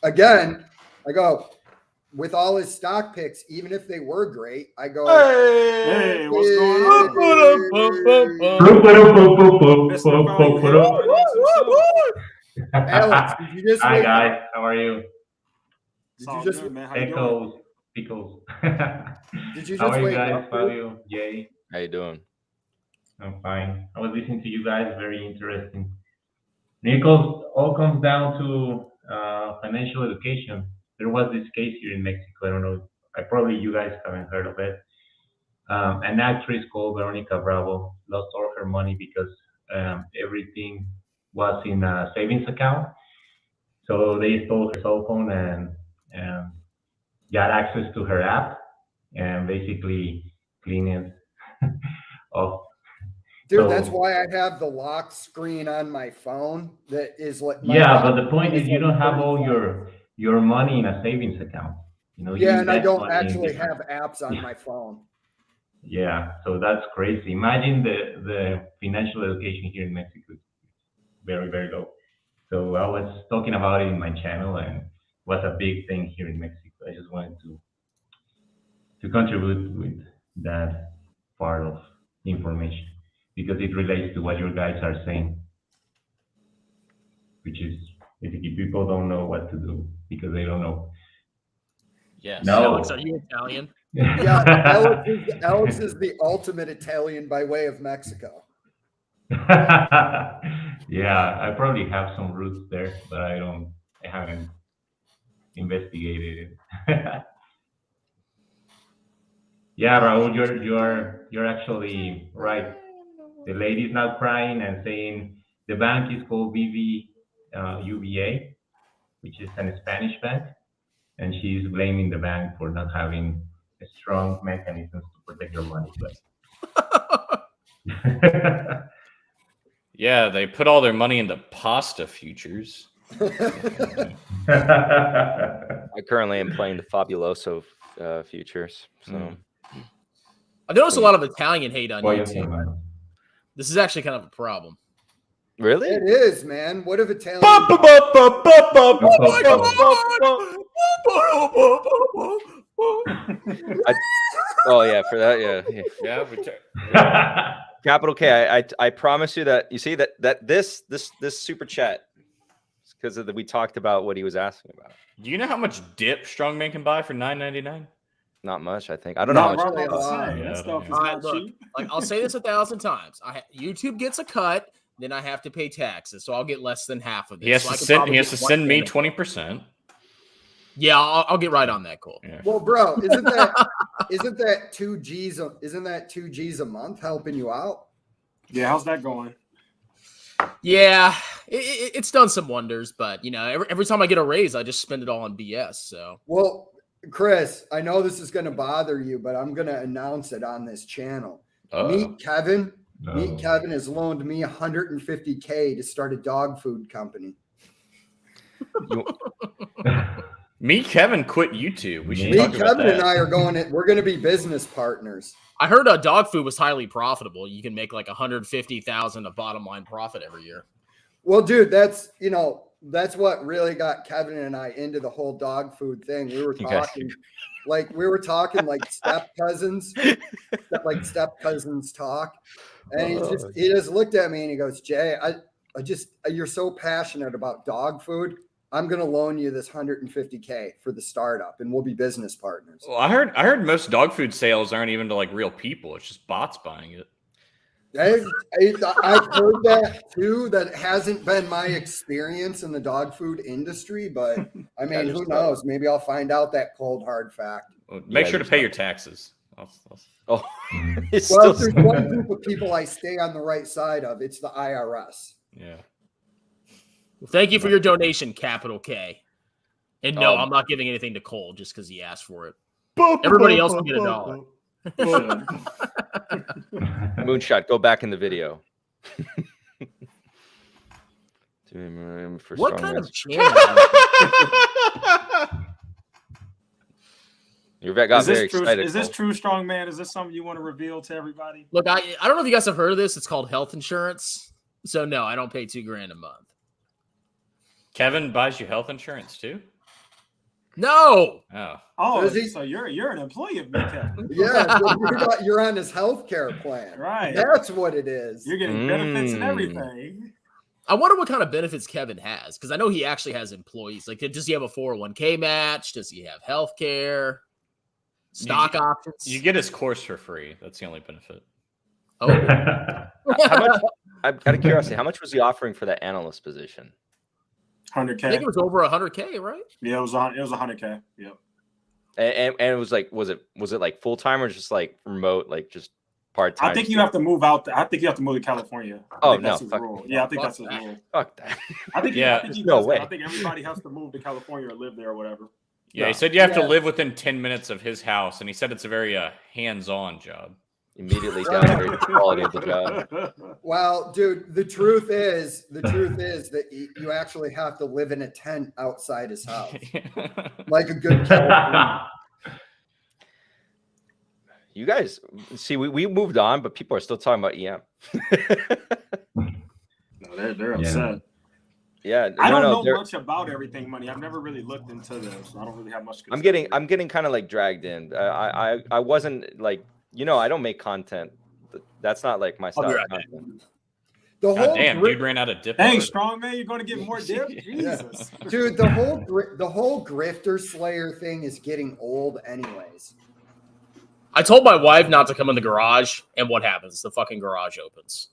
again, I go, with all his stock picks, even if they were great, I go, hey, what's going on? Alex, did you just Hi guys, how are you? Did you just Pickles. Did you just how are you wake guys, up? Fabio, Jay? How you doing? I'm fine. I was listening to you guys, very interesting. Nichols, all comes down to financial education. There was this case here in Mexico. I don't know. You guys haven't heard of it. An actress called Veronica Bravo lost all her money because everything was in a savings account. So they stole her cell phone and got access to her app and basically cleaned it off. Dude, So, that's why I have the lock screen on my phone. That is like but the point is you don't have all your money in a savings account. You know. Yeah, and I don't actually have apps on my phone. Yeah, so that's crazy. Imagine the financial education here in Mexico is very, very low. So I was talking about it in my channel and it was a big thing here in Mexico. I just wanted to contribute with that part of information because it relates to what you guys are saying, which is basically people don't know what to do because they don't know. Yes. No. Alex, are you Italian? Yeah, Alex is the ultimate Italian by way of Mexico. Yeah, I probably have some roots there, but I haven't investigated it. Yeah, Raul, you're actually right. the lady's now crying and saying the bank is called UBA, which is a Spanish bank, and she's blaming the bank for not having strong mechanisms to protect your money. Yeah, they put all their money into pasta futures. I currently am playing the Fabuloso futures. So I've noticed a lot of Italian hate on Boy, YouTube. man. This is actually kind of a problem. really, It is, man. What if Italian? oh yeah, for that, yeah. Yeah, Capital K. I promise you that you see that this super chat because of we talked about what he was asking about. Do you know how much dip Strongman can buy for $9.99? Not much, I think. I don't know. How much Right, right. That stuff is All right, not look, cheap. like I'll say this 1,000 times. YouTube gets a cut, then I have to pay taxes, so I'll get less than half of it. He has So I to could send. probably He has get to send me 1/10. 20%. Yeah, I'll get right on that, Cole. Yeah. Well, bro, isn't that 2 G's? Isn't that 2 G's a month helping you out? Yeah, how's that going? Yeah, it's done some wonders, but every time I get a raise, I just spend it all on BS. So Well, Chris, I know this is going to bother you, but I'm going to announce it on this channel. Meet Kevin. Meet Kevin has loaned me $150K to start a dog food company. Me, Kevin quit YouTube. We should Me, talk about Kevin, that. and I are we're going to be business partners. I heard dog food was highly profitable. You can make like $150,000 of bottom line profit every year. Well, dude, that's what really got Kevin and I into the whole dog food thing. We were talking like step cousins, like step cousins talk. And he just looked at me and he goes, Jay, you're so passionate about dog food. I'm going to loan you this $150K for the startup and we'll be business partners. Well, I heard most dog food sales aren't even to like real people. It's just bots buying it. I've heard that too. That hasn't been my experience in the dog food industry, but I mean, who knows? Maybe I'll find out that cold hard fact. Well, make sure to pay your taxes. Oh, it's Well, if still there's one group of people I stay on the right side of, it's the IRS. Yeah. Well, thank you for your donation, Capital K. And no, I'm not giving anything to Cole just because he asked for it. Everybody else will get $1. Moonshot. Go back in the video. What kind of channel? You got very excited. Is this true, strong man? Is this something you want to reveal to everybody? Look, I don't know if you guys have heard of this. It's called health insurance. So no, I don't pay $2,000 a month. Kevin buys you health insurance too? No. Oh, so you're an employee of Kevin. Yeah, you're on his health care plan. Right. That's what it is. You're getting benefits and everything. I wonder what kind of benefits Kevin has, because I know he actually has employees. Like, does he have a 401k match? Does he have health care? Stock options? You get his course for free. That's the only benefit. Oh. How much? I'm out of curiosity. How much was he offering for that analyst position? 100K. I think it was over 100K, right? Yeah, it was 100K. Yep. And it was like, was it like full time or just like remote, like just part time? I think you have to move out. I think you have to move to California. Oh no! Yeah, I think that's his rule. Fuck that. I think no way. I think everybody has to move to California or live there or whatever. Yeah, he said you have to live within 10 minutes of his house, and he said it's a very hands-on job. Immediately downgrade the quality of the job. Well, dude, the truth is that you actually have to live in a tent outside his house, like a good Californian. You guys see, we moved on, but people are still talking about EM. No, they're upset. Yeah, I don't know much about everything money. I've never really looked into this. So I don't really have much. I'm getting kind of like dragged in. I wasn't like, I don't make content. That's not like my style of content. Damn, dude ran out of dip. Dang, strong man, you're going to get more dip? Jesus. Dude, the whole grifter slayer thing is getting old anyways. I told my wife not to come in the garage, and what happens? The fucking garage opens.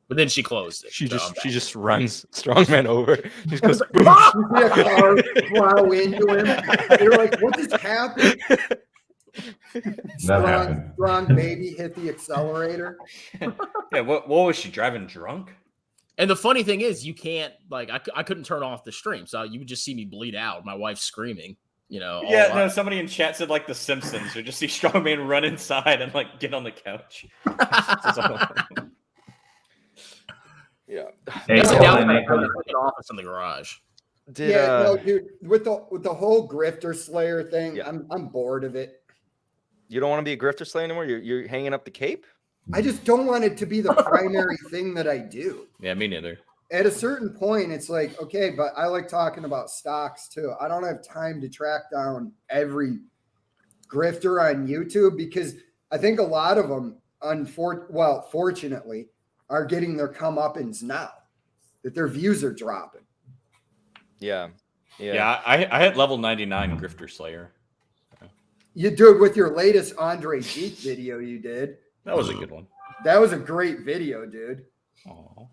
But then she closed it. She just runs strongman over. She just goes, boom. You see a car plow into him. You're like, what just happened? Strong baby hit the accelerator. Yeah, what was she driving drunk? And the funny thing is, you can't like I couldn't turn off the stream, so you would just see me bleed out. My wife screaming, you know. Yeah, no. Somebody in chat said like The Simpsons, or just see Strongman run inside and like get on the couch. Yeah. Hey, That's a hold on, downside Nico. of the office in the garage. No, dude. With the whole grifter slayer thing, Yeah. I'm bored of it. You don't want to be a grifter slayer anymore? You're hanging up the cape? I just don't want it to be the primary thing that I do. Yeah, me neither. At a certain point, it's like, okay, but I like talking about stocks too. I don't have time to track down every grifter on YouTube because I think a lot of them, fortunately, are getting their comeuppance now that their views are dropping. Yeah. Yeah, I hit level 99 Grifter Slayer. You do it with your latest Andre Geek video you did. That was a good one. That was a great video, dude. Aww.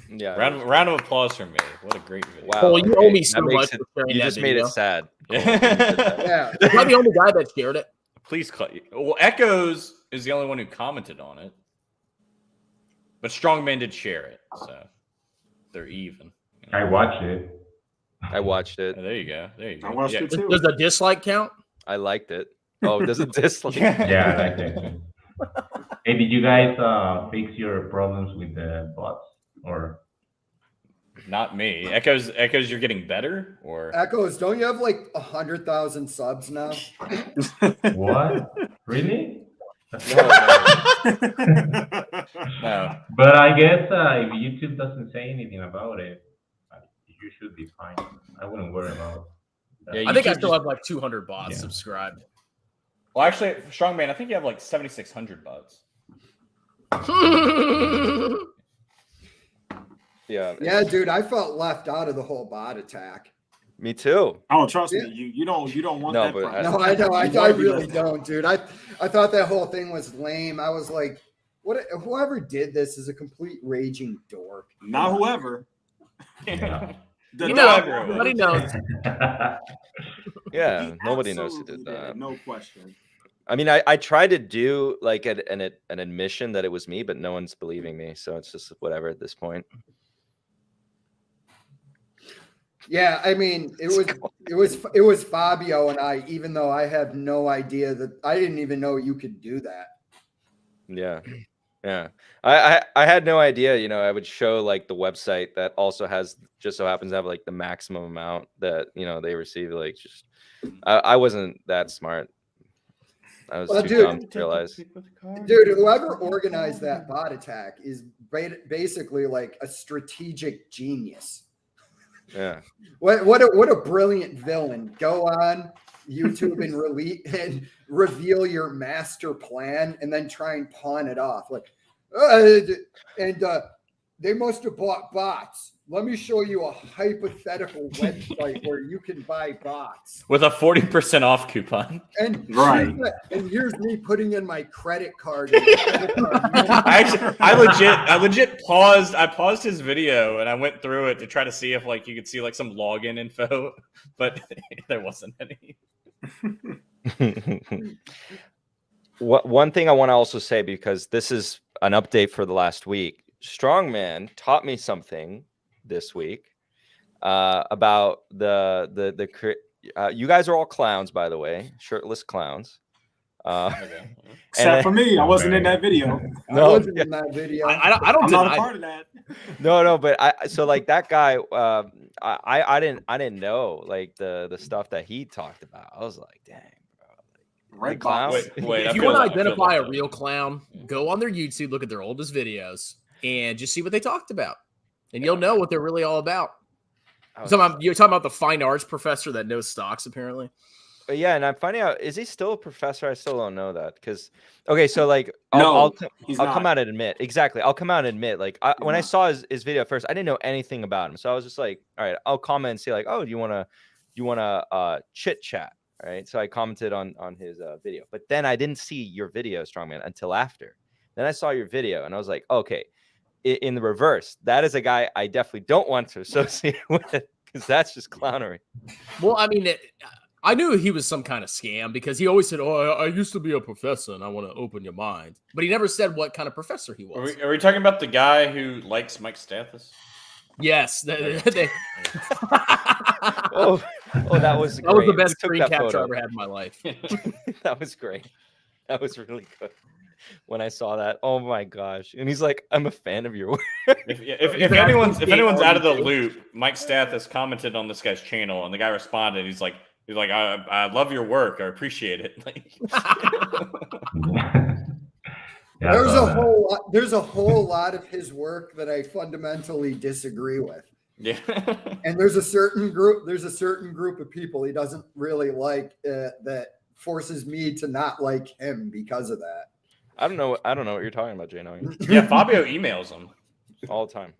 Yeah. Round of applause from me. What a great video. Wow. Well, you owe me so That makes much it- for sharing You that just made video. it sad. Yeah. Am I the only guy that shared it? Please cut. Well, Echoes is the only one who commented on it, but Strongman did share it, so they're even. I watched it. I watched it. Oh, there you go. There you go. I watched Yeah. it too. Does the dislike count? I liked it. Oh, does it dislike? Yeah, I like that. Hey, did you guys fix your problems with the bots or? Not me. Echoes, you're getting better, or Echoes, don't you have like 100,000 subs now? What? Really? no? But I guess if YouTube doesn't say anything about it, you should be fine. I wouldn't worry about that. Yeah, I think I YouTube still just- have like 200 bots Yeah. subscribed. Well, actually, Strongman, I think you have like 7,600 bots. Yeah. Yeah, dude, I felt left out of the whole bot attack. Me too. Oh, trust me, you don't want No, that. but problem. No, I know. I You wanna be really left- don't, dude. I thought that whole thing was lame. I was like, what? Whoever did this is a complete raging dork. Not whoever. Yeah. The You know, dog- everybody knows. Yeah. He Nobody knows who absolutely did that. No question. I mean, I tried to do like an admission that it was me, but no one's believing me. So it's just whatever at this point. Yeah, I mean, it was Fabio and I, even though I have no idea that I didn't even know you could do that. Yeah. Yeah. I had no idea, I would show like the website that also has just so happens to have like the maximum amount that, they receive. Like just I wasn't that smart. I was Well, too dude- dumb to realize. Dude, whoever organized that bot attack is basically like a strategic genius. Yeah. What a brilliant villain. Go on YouTube and reveal your master plan and then try and pawn it off. Like, they must have bought bots. Let me show you a hypothetical website where you can buy bots. With a 40% off coupon. And Right. here's me putting in my credit card. And credit card. I legit paused. I paused his video and I went through it to try to see if like you could see like some login info, but there wasn't any. One thing I want to also say, because this is an update for the last week, Strongman taught me something this week about you guys are all clowns, by the way, shirtless clowns. Okay. Except for me, I wasn't in that video. I No, wasn't in that video. I don't I'm not a deny. part of that. no, but so like that guy, I didn't know like the stuff that he talked about. I was like, dang, bro. Right, clown? box. Wait, If you want to identify a real clown, go on their YouTube, look at their oldest videos, and just see what they talked about, and you'll know what they're really all about. You're talking about the fine arts professor that knows stocks, apparently. Yeah, and I'm finding out, is he still a professor? I still don't know that because okay, so like No, I'll he's come not. out and admit exactly. I'll come out and admit like when I saw his video first, I didn't know anything about him, so I was just like, all right, I'll comment and say like, oh, do you wanna chit chat? All right, so I commented on his video, but then I didn't see your video, Strongman, until after. Then I saw your video, and I was like, okay, in the reverse, that is a guy I definitely don't want to associate with because that's just clownery. Well, I mean, I knew he was some kind of scam because he always said, "Oh, I used to be a professor and I want to open your mind," but he never said what kind of professor he was. Are we talking about the guy who likes Mike Stathis? Yes. Oh, that was great. That was the best Who took screen that capture photo? I ever had in my life. That was great. That was really good. When I saw that, oh my gosh! And he's like, "I'm a fan of your work." If anyone's out of the loop, Mike Stathis commented on this guy's channel, and the guy responded. He's like, I love your work. I appreciate it. Yeah, there's a whole lot of his work that I fundamentally disagree with. Yeah. And there's a certain group of people he doesn't really like that forces me to not like him because of that. I don't know what you're talking about, Jano. Yeah, Fabio emails him all the time.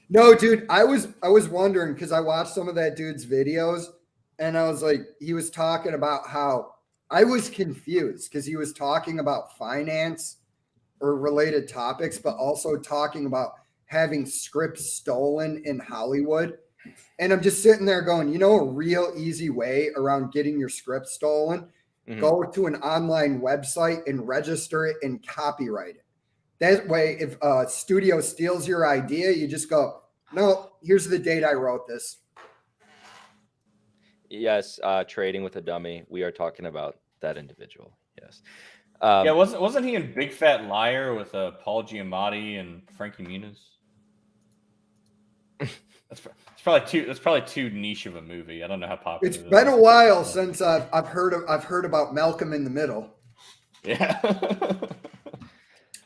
No, dude, I was wondering because I watched some of that dude's videos and I was like, he was talking about how I was confused because he was talking about finance or related topics, but also talking about having scripts stolen in Hollywood. And I'm just sitting there going, you know, a real easy way around getting your script stolen. Mm-hmm. Go to an online website and register it and copyright it. That way, if a studio steals your idea, you just go, no, here's the date I wrote this. Yes, trading with a dummy. We are talking about that individual. Yes. Yeah, wasn't he in Big Fat Liar with Paul Giamatti and Frankie Muniz? That's probably too niche of a movie. I don't know how popular. It's been a while since I've heard about Malcolm in the Middle. Yeah.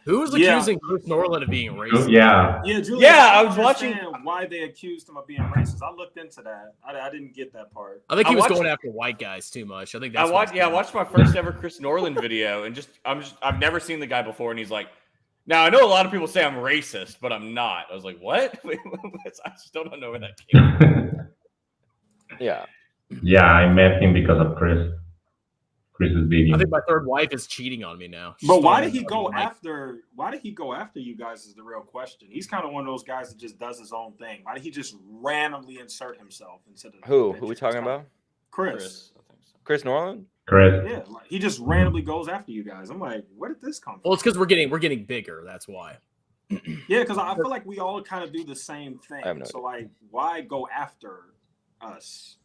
Who was accusing Chris Norland of being racist? Yeah. Julius, Yeah, I was watching why they accused him of being racist. I looked into that. I didn't get that part. I think he was going after white guys too much. I think that's I watched my first ever Chris Norland video, and I've never seen the guy before, and he's like, now I know a lot of people say I'm racist, but I'm not. I was like, what? I still don't know where that came from. Yeah. Yeah, I met him because of Chris's video. I think my third wife is cheating on me now. But why did he go after you guys is the real question. He's kind of one of those guys that just does his own thing. Why did he just randomly insert himself instead of Who are we talking about? Chris. I think so. Chris Norland? Chris. Yeah, like, he just randomly goes after you guys. I'm like, where did this come from? Well, it's because we're getting bigger. That's why. Yeah, because I feel like we all kind of do the same thing. I have no So like, why go after us?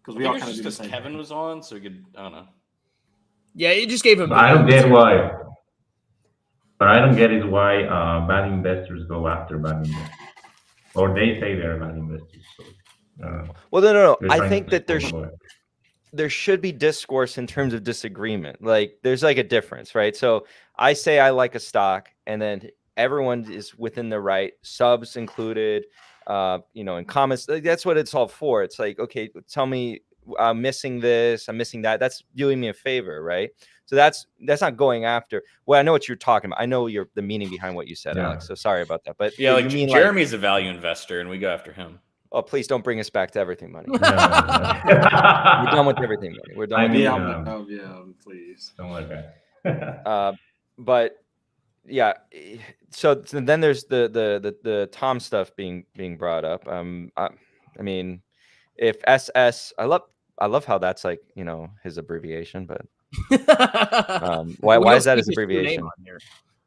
Because we I all think kind it's of do the just same. Kevin thing. was on, so we could. I don't know. Yeah, it just gave him. I don't get why. But I don't get is why bad investors go after bad investors, or they say they're bad investors. So, Well, no. they're I trying think to that exploit. there should be discourse in terms of disagreement. Like there's like a difference, right? So I say I like a stock, and then everyone is within the right, subs included, in comments. That's what it's all for. It's like, okay, tell me I'm missing this, I'm missing that. That's doing me a favor, right? So that's not going after. Well, I know what you're talking about. I know the meaning behind what you said, Yeah. Alex. So sorry about that. But Yeah, you like mean Jeremy's a value investor, and we go after him. oh, please don't bring us back to everything money. No. We're done with everything money. We're done. I with mean, everything. Please. Don't like that. But yeah, so then there's the Tom stuff being brought up. I mean, if SS, I love how that's like, his abbreviation, but why is that his abbreviation?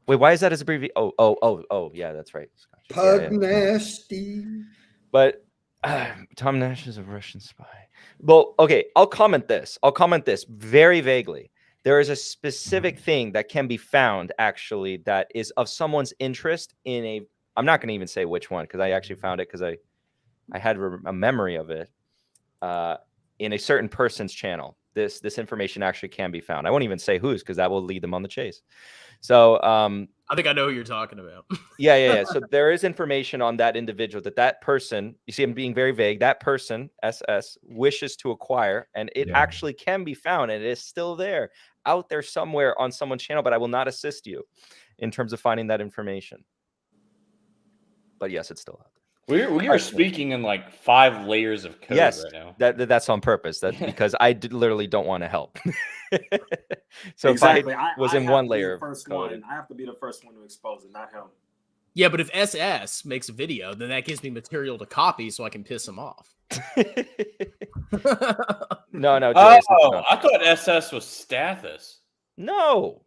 Wait, why is that his abbreviation? Oh, yeah, that's right. Pug nasty. But Tom Nash is a Russian spy. Well, okay, I'll comment this very vaguely. There is a specific thing that can be found actually that is of someone's interest in I'm not going to even say which one because I actually found it because I had a memory of it in a certain person's channel. This information actually can be found. I won't even say whose because that will lead them on the chase. So I think I know who you're talking about. Yeah. So there is information on that individual that person, you see, I'm being very vague. That person, SS, wishes to acquire, and it actually can be found, and it is still there, out there somewhere on someone's channel. But I will not assist you in terms of finding that information. But yes, it's still out there. We are speaking in like 5 layers of code yes, right now. That's on purpose. That's because I literally don't want to help. So exactly. if I was in one layer of code, I have to be the first one to expose it, not him. Yeah, but if SS makes a video, then that gives me material to copy so I can piss him off. No, Joey, Oh, I thought SS was Stathis. no.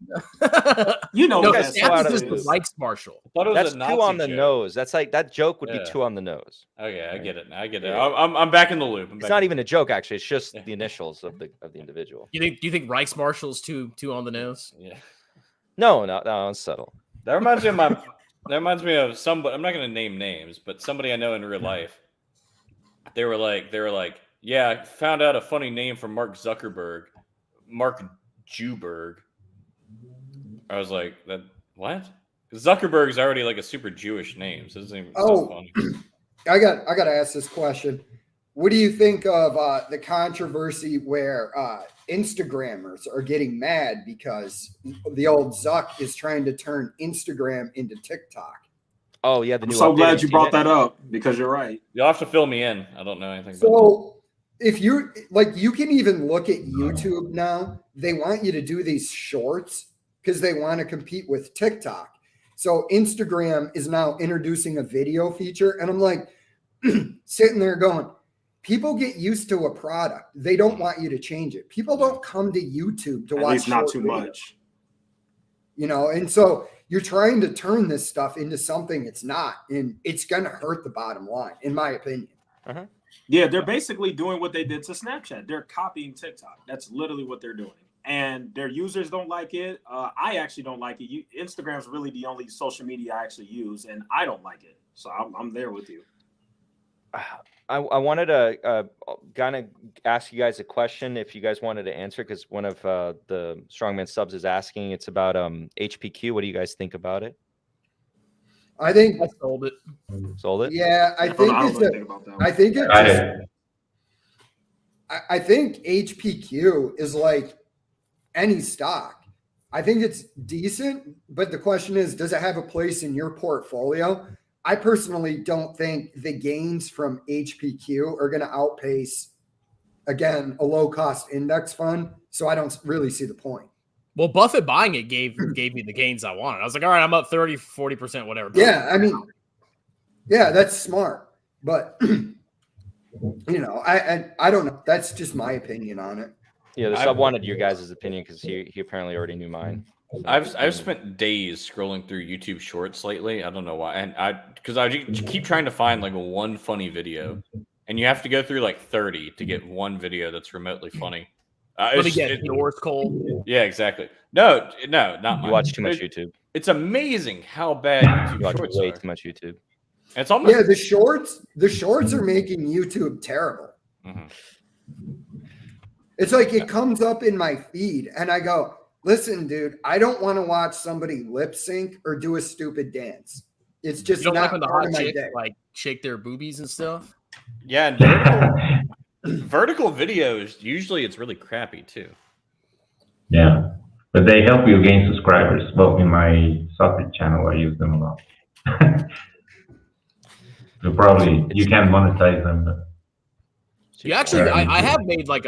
You know, No, guys Stathis so out of is the the loop. Reichsmarshal. I thought it was That's a too Nazi on the joke. nose. That's like that joke would Yeah. be too on the nose. Okay, I get it now. I get it. Yeah. I'm back in the loop. It's not even a joke, actually. It's just the initials of the individual. Do you think Reichsmarshal's too on the nose? Yeah. No, it's subtle. That reminds me of my. That reminds me of somebody. I'm not going to name names, but somebody I know in real life. They were like, yeah, I found out a funny name from Mark Zuckerberg, Mark Juberg. I was like, that what? Zuckerberg's already like a super Jewish name, so it doesn't even. Oh, funny. I got to ask this question. What do you think of the controversy where Instagrammers are getting mad because the old Zuck is trying to turn Instagram into TikTok? Oh yeah, the I'm new. so update. glad Have you seen brought it? that up because you're right. You'll have to fill me in. I don't know anything about So if you like, you can even look at YouTube now. They want you to do these shorts because they want to compete with TikTok. So Instagram is now introducing a video feature, and I'm like sitting there going, people get used to a product. They don't want you to change it. People don't come to YouTube to At watch least not short too videos, much. you know? And so you're trying to turn this stuff into something it's not, and it's going to hurt the bottom line, in my opinion. Yeah, they're basically doing what they did to Snapchat. They're copying TikTok. That's literally what they're doing. And their users don't like it. I actually don't like it. Instagram's really the only social media I actually use, and I don't like it. So I'm there with you. I wanted to kind of ask you guys a question if you guys wanted to answer, because one of the Strongman subs is asking. It's about HPQ. What do you guys think about it? I think, I sold it. Sold it? yeah, I think I don't it's really a, think about that. I think it I just, did. I think HPQ is like any stock. I think it's decent, but the question is, does it have a place in your portfolio? I personally don't think the gains from HPQ are going to outpace, again, a low-cost index fund. So I don't really see the point. Well, Buffett buying it gave me the gains I wanted. I was like, all right, I'm up 30, 40%, whatever. Yeah, I mean, yeah, that's smart. But, you know, I don't know. That's just my opinion on it. Yeah, the sub wanted your guys' opinion because he apparently already knew mine. So I've spent days scrolling through YouTube Shorts lately. I don't know why, and because I keep trying to find like one funny video, and you have to go through like 30 to get one video that's remotely funny. Let me get yours, Cole. Yeah, exactly. No, not you mine. watch too much YouTube. It's amazing how bad YouTube You watch Shorts way are. too much YouTube. It's almost Yeah, the shorts are making YouTube terrible. Mhm. It's like it comes up in my feed and I go, listen, dude, I don't want to watch somebody lip sync or do a stupid dance. It's You just don't like not when the part hot of my chicks day. like shake their boobies and stuff? yeah. And vertical videos usually it's really crappy too. Yeah, but they help you gain subscribers. Well, in my soccer channel, I use them a lot. So probably you can monetize them, but You actually, I have made like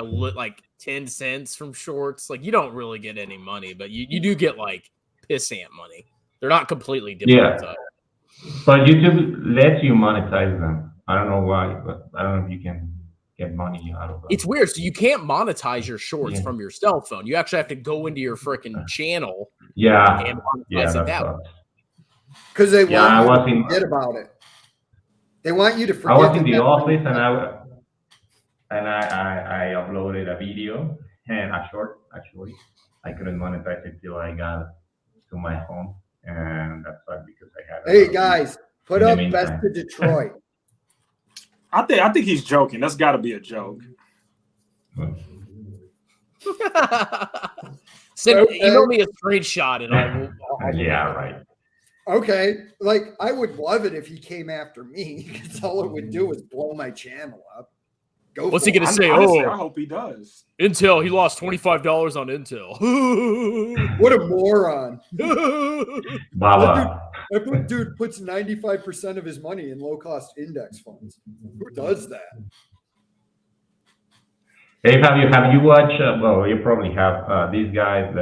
10 cents from shorts. Like you don't really get any money, but you do get like pissant money. They're not completely different. Yeah. But YouTube lets you monetize them. I don't know why, but I don't know if you can get money out of them. It's weird. So you can't monetize your shorts Yeah. from your cell phone. You actually have to go into your freaking channel Yeah, and yeah, monetize it that's that way. sucks. Because they Yeah, I want was you to in- forget about it. They want you to forget. I was in the that- office and I uploaded a video and a short actually. I couldn't monetize it till I got to my home, and that's why because I had. Hey guys, put In the up meantime. Best to Detroit. I think he's joking. That's got to be a joke. Send, Okay. email me a screenshot and I'll Yeah, right. Okay, like I would love it if he came after me because all it would do was blow my channel up. Go. What's for he gonna it. say? Honestly, Oh, I hope he does. Intel, he lost $25 on Intel. What a moron! Baba. That dude puts 95% of his money in low-cost index funds. Who does that? Hey, have you watched? Well, you probably have these guys.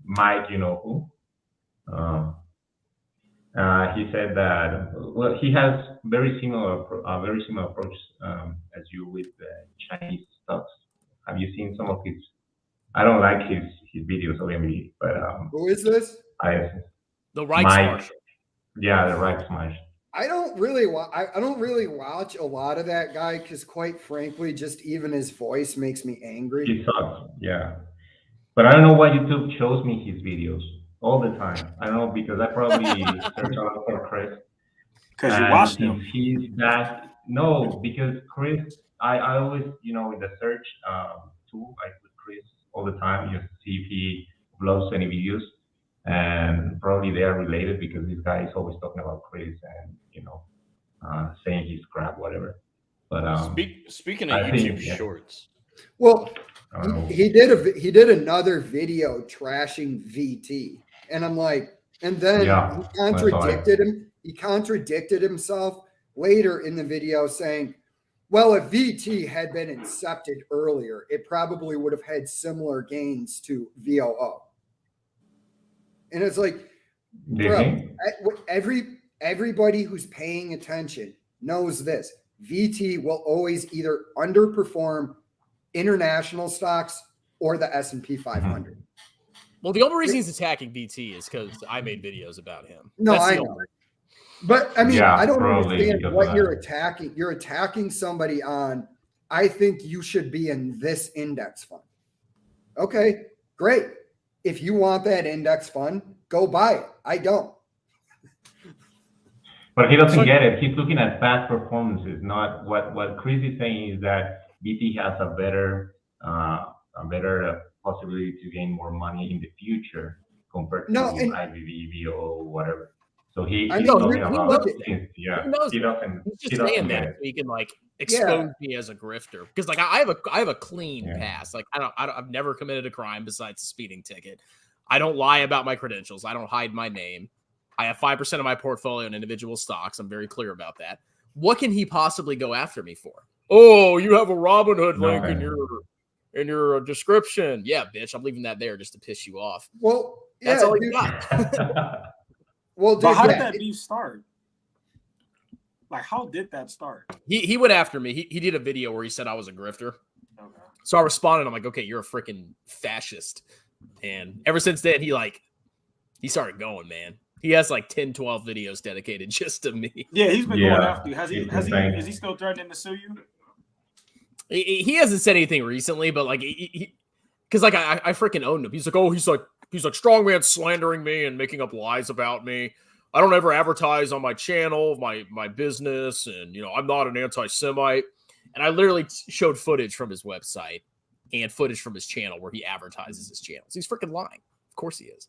Mike, you know who? He said that he has very similar approach as you with Chinese stocks. Have you seen some of his? I don't like his videos obviously, but Who is this? The right Mike. Smash. Yeah, the right smash. I don't really watch a lot of that guy because, quite frankly, just even his voice makes me angry. He sucks. Yeah, but I don't know why YouTube shows me his videos all the time. I don't know because I probably search a lot for Chris. Because you watched him. He's that no, because Chris, I always in the search tool I put Chris all the time just to see if he uploads any videos, and probably they are related because this guy is always talking about Chris and saying he's crap, whatever. But speaking of YouTube Shorts, well, he did another video trashing VT, and I'm like, and then he contradicted him. He contradicted himself later in the video, saying, "Well, if VT had been incepted earlier, it probably would have had similar gains to VOO." And it's like, bro, everybody who's paying attention knows this. VT will always either underperform international stocks or the S&P 500. Well, the only reason he's attacking VT is because I made videos about him. No, I know. But I mean, I don't understand what you're attacking. You're attacking somebody on, I think you should be in this index fund. Okay, great. If you want that index fund, go buy it. I don't. But he doesn't get it. He's looking at past performances, not what Chris is saying is that BT has a better possibility to gain more money in the future compared to IBV, VO, whatever. So he's talking about things. Yeah, he doesn't. He's just saying that so he can expose me as a grifter because I have a clean past. Like I've never committed a crime besides a speeding ticket. I don't lie about my credentials. I don't hide my name. I have 5% of my portfolio in individual stocks. I'm very clear about that. What can he possibly go after me for? Oh, you have a Robinhood link in your description. Yeah, bitch, I'm leaving that there just to piss you off. Well, that's all he got. Well, dude, but how did that beef start? Like, how did that start? He went after me. He did a video where he said I was a grifter. Okay. So I responded. I'm like, okay, you're a freaking fascist. And ever since then, he started going, man. He has 10, 12 videos dedicated just to me. Yeah, he's been going after you. Is he still threatening to sue you? He hasn't said anything recently, but because I freaking owned him. He's like, oh, he's like strongman slandering me and making up lies about me. I don't ever advertise on my channel, my business, and I'm not an anti-Semite. And I literally showed footage from his website and footage from his channel where he advertises his channels. He's freaking lying. Of course he is.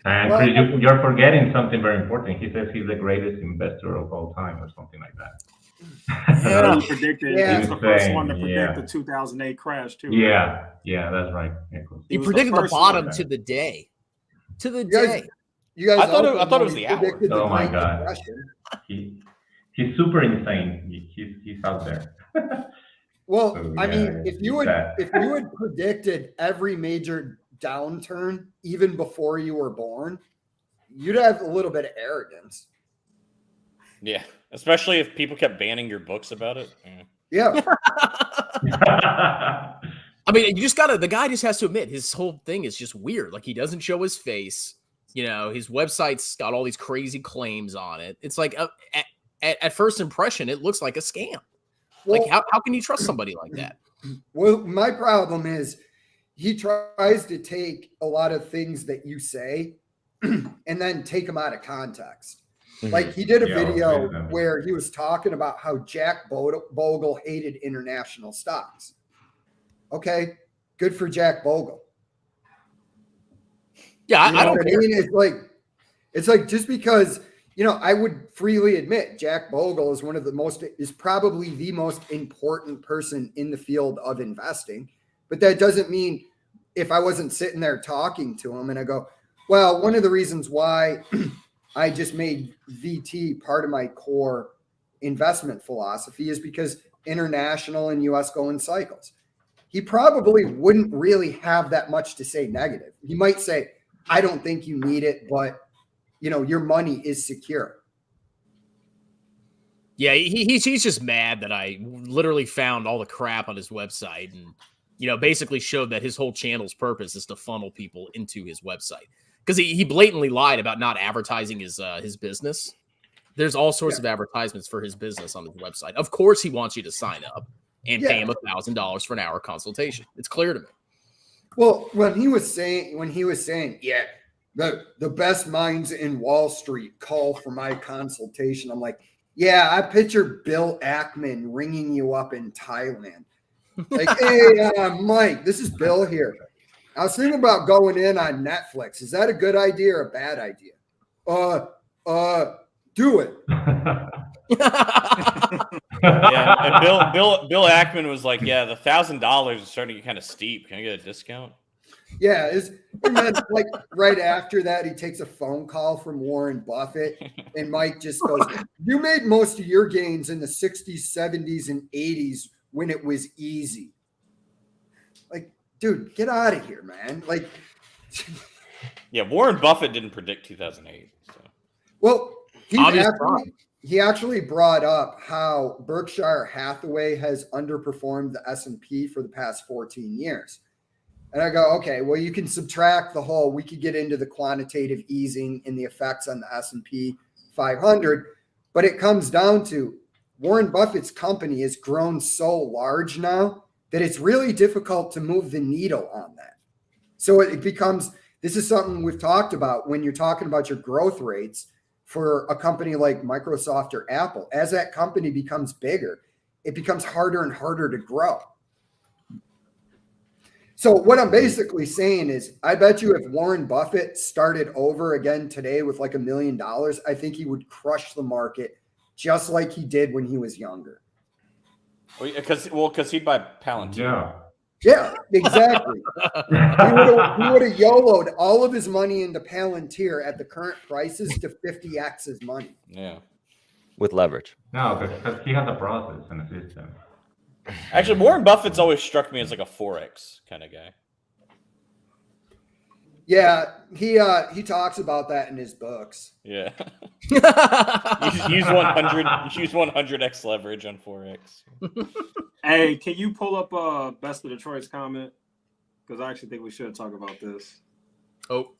And you're forgetting something very important. He says he's the greatest investor of all time, or something like that. Yeah, he predicted. He was the first one to predict the 2008 crash too. Yeah, that's right. He predicted the bottom to the day. To the day. You guys, I thought it was the hour. Oh my god, he's super insane. He's out there. Well, so, I mean, if you had predicted every major downturn even before you were born, you'd have a little bit of arrogance. Yeah, especially if people kept banning your books about it. Yeah. I mean, the guy just has to admit his whole thing is just weird. Like, he doesn't show his face. His website's got all these crazy claims on it. It's like at first impression, it looks like a scam. Well, like, how can you trust somebody like that? Well, my problem is he tries to take a lot of things that you say and then take them out of context. Like, he did a video where he was talking about how Jack Bogle hated international stocks. Okay, good for Jack Bogle. Yeah, I don't care. It's like just because, I would freely admit Jack Bogle is probably the most important person in the field of investing. But that doesn't mean if I wasn't sitting there talking to him and I go, well, one of the reasons why I just made VT part of my core investment philosophy is because international and US go in cycles. He probably wouldn't really have that much to say negative. He might say, I don't think you need it, but your money is secure. Yeah, he's just mad that I literally found all the crap on his website and, basically showed that his whole channel's purpose is to funnel people into his website. Because he blatantly lied about not advertising his business. There's all sorts of advertisements for his business on his website. Of course, he wants you to sign up and pay him $1,000 for an hour consultation. It's clear to me. Well, when he was saying, yeah, the best minds in Wall Street call for my consultation, I'm like, yeah, I picture Bill Ackman ringing you up in Thailand. Like, hey, Mike, this is Bill here. I was thinking about going in on Netflix. Is that a good idea or a bad idea? Do it. Yeah, and Bill Ackman was like, yeah, the $1,000 is starting to get kind of steep. Can I get a discount? Yeah, and then like right after that, he takes a phone call from Warren Buffett, and Mike just goes, "You made most of your gains in the 60s, 70s, and 80s when it was easy." Like, dude, get out of here, man. Like, yeah, Warren Buffett didn't predict 2008. So. Well, he actually brought up how Berkshire Hathaway has underperformed the S&P for the past 14 years. And I go, okay, well, you can subtract the whole, we could get into the quantitative easing and the effects on the S&P 500, but it comes down to Warren Buffett's company has grown so large now that it's really difficult to move the needle on that. So it becomes, this is something we've talked about when you're talking about your growth rates for a company like Microsoft or Apple. As that company becomes bigger, it becomes harder and harder to grow. So what I'm basically saying is, I bet you if Warren Buffett started over again today with like $1 million, I think he would crush the market just like he did when he was younger. Because he'd buy Palantir. Yeah, exactly. He would have YOLO'd all of his money into Palantir at the current prices to 50x his money. Yeah. With leverage. No, because he has a process and a system. Actually, Warren Buffett's always struck me as like a Forex kind of guy. Yeah, he talks about that in his books. Yeah. use 100x leverage on Forex. Hey, can you pull up Best of Detroit's comment? Because I actually think we should talk about this. Oh.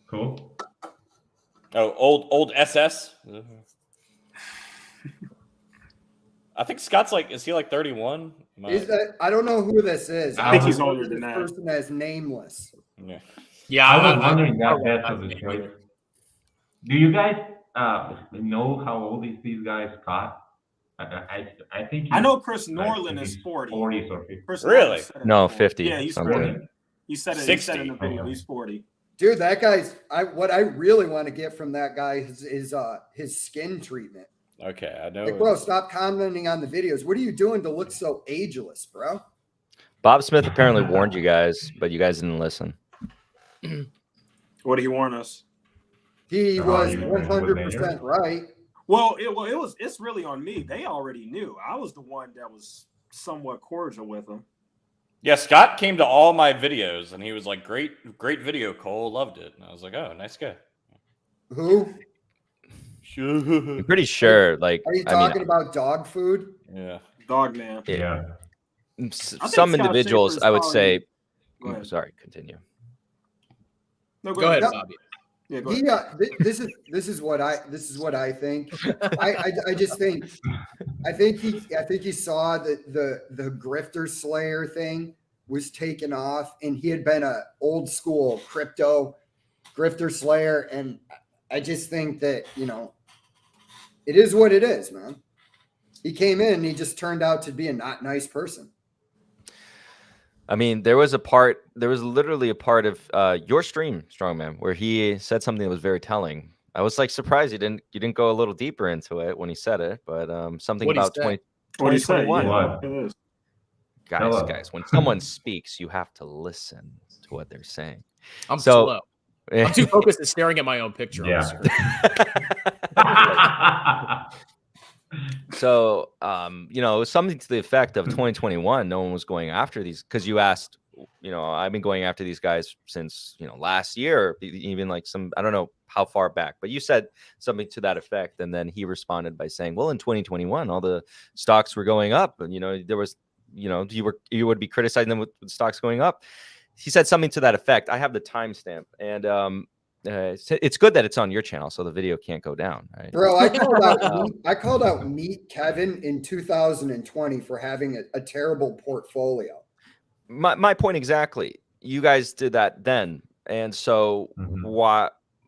Cool. Oh, old SS. I think Scott's like, is he like 31? I don't know who this is. I think he's older than that. This person is nameless. Yeah. I was wondering that Best of Detroit. Do you guys know how old is these guys Scott? I think I know Chris Norland is 40. 40s or 50. Really? No, 50. Yeah, he's 40. He said it. 60. He said in the video. He's 40. Dude, that guy's. What I really want to get from that guy is his skin treatment. Okay, I know. Like, bro, stop commenting on the videos. What are you doing to look so ageless, bro? Bob Smith apparently warned you guys, but you guys didn't listen. What did he warn us? He was 100% right. Well, it's really on me. They already knew. I was the one that was somewhat cordial with them. Yeah, Scott came to all my videos and he was like, great video, Cole. Loved it. And I was like, oh, nice guy. Who? I'm pretty sure. Like, are you talking about dog food? Yeah. Dog man. Yeah. Some individuals, I would say. Sorry, continue. No, go ahead, Bobby. Yeah, go ahead. This is what I think. I just think he saw that the grifter slayer thing was taken off, and he had been a old school crypto grifter slayer, and I just think that it is what it is, man. He came in and he just turned out to be a not nice person. I mean, there was literally a part of your stream, Strongman, where he said something that was very telling. I was like surprised you didn't go a little deeper into it when he said it, but something about 2021. Guys, when someone speaks, you have to listen to what they're saying. I'm slow. I'm too focused on staring at my own picture. Yeah. So, it was something to the effect of 2021. No one was going after these because you asked, you know, I've been going after these guys since, you know, last year, even like I don't know how far back, but you said something to that effect. And then he responded by saying, well, in 2021, all the stocks were going up, and, you know, there was, you know, you would be criticizing them with stocks going up. He said something to that effect. I have the timestamp, and it's good that it's on your channel, so the video can't go down. Right? Bro, I called out Meet Kevin in 2020 for having a terrible portfolio. My point exactly. You guys did that then, and so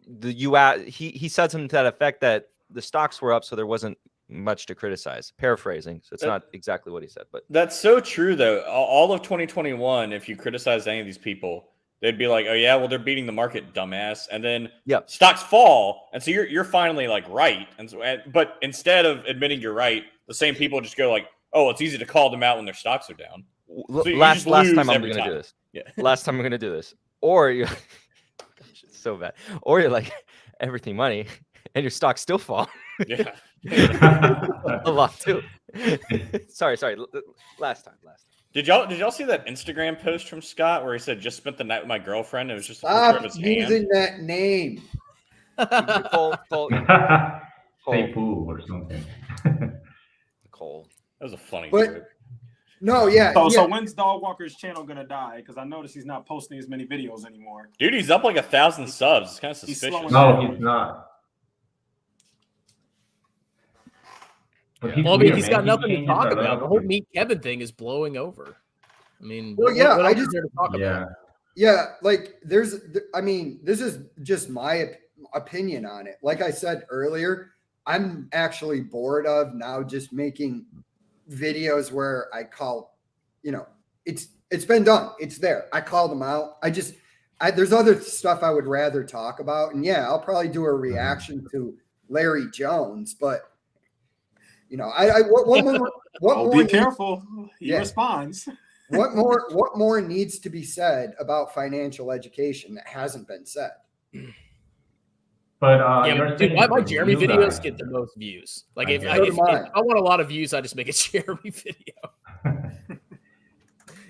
he said something to that effect, that the stocks were up, so there wasn't much to criticize. Paraphrasing, so it's not exactly what he said, but that's so true though. All of 2021, if you criticized any of these people, they'd be like, "Oh yeah, well they're beating the market, dumbass." And then stocks fall, and so you're finally like right. And so, but instead of admitting you're right, the same people just go like, "Oh, it's easy to call them out when their stocks are down." So last time I'm going to do this. Yeah. Last time I'm going to do this. Or you, gosh, it's so bad. Or you're like everything money, and your stocks still fall. Yeah. A lot too. Sorry. Last time. Did y'all see that Instagram post from Scott where he said, "Just spent the night with my girlfriend"? It was just a picture Stop of his using hand. that name. Say poo or something. Cole. That was a funny But- joke. No, yeah. So when's Dog Walker's channel gonna die? Because I noticed he's not posting as many videos anymore. Dude, he's up like 1,000 subs. It's kind of suspicious. No, he's not. But Well, I mean, weird, he's man. got He nothing to changes talk a lot about. of The whole things. Meet Kevin thing is blowing over. I mean, Well, yeah, what I else just- is there to talk about? Yeah, like I mean, this is just my opinion on it. Like I said earlier, I'm actually bored of now just making videos where I call, you know, it's been done. It's there. I called them out. There's other stuff I would rather talk about. And yeah, I'll probably do a reaction to Larry Jones, but you know, Be careful. He responds. What more needs to be said about financial education that hasn't been said? But Yeah, dude, my Jeremy videos get the most views. Like if I want a lot of views, I just make a Jeremy video.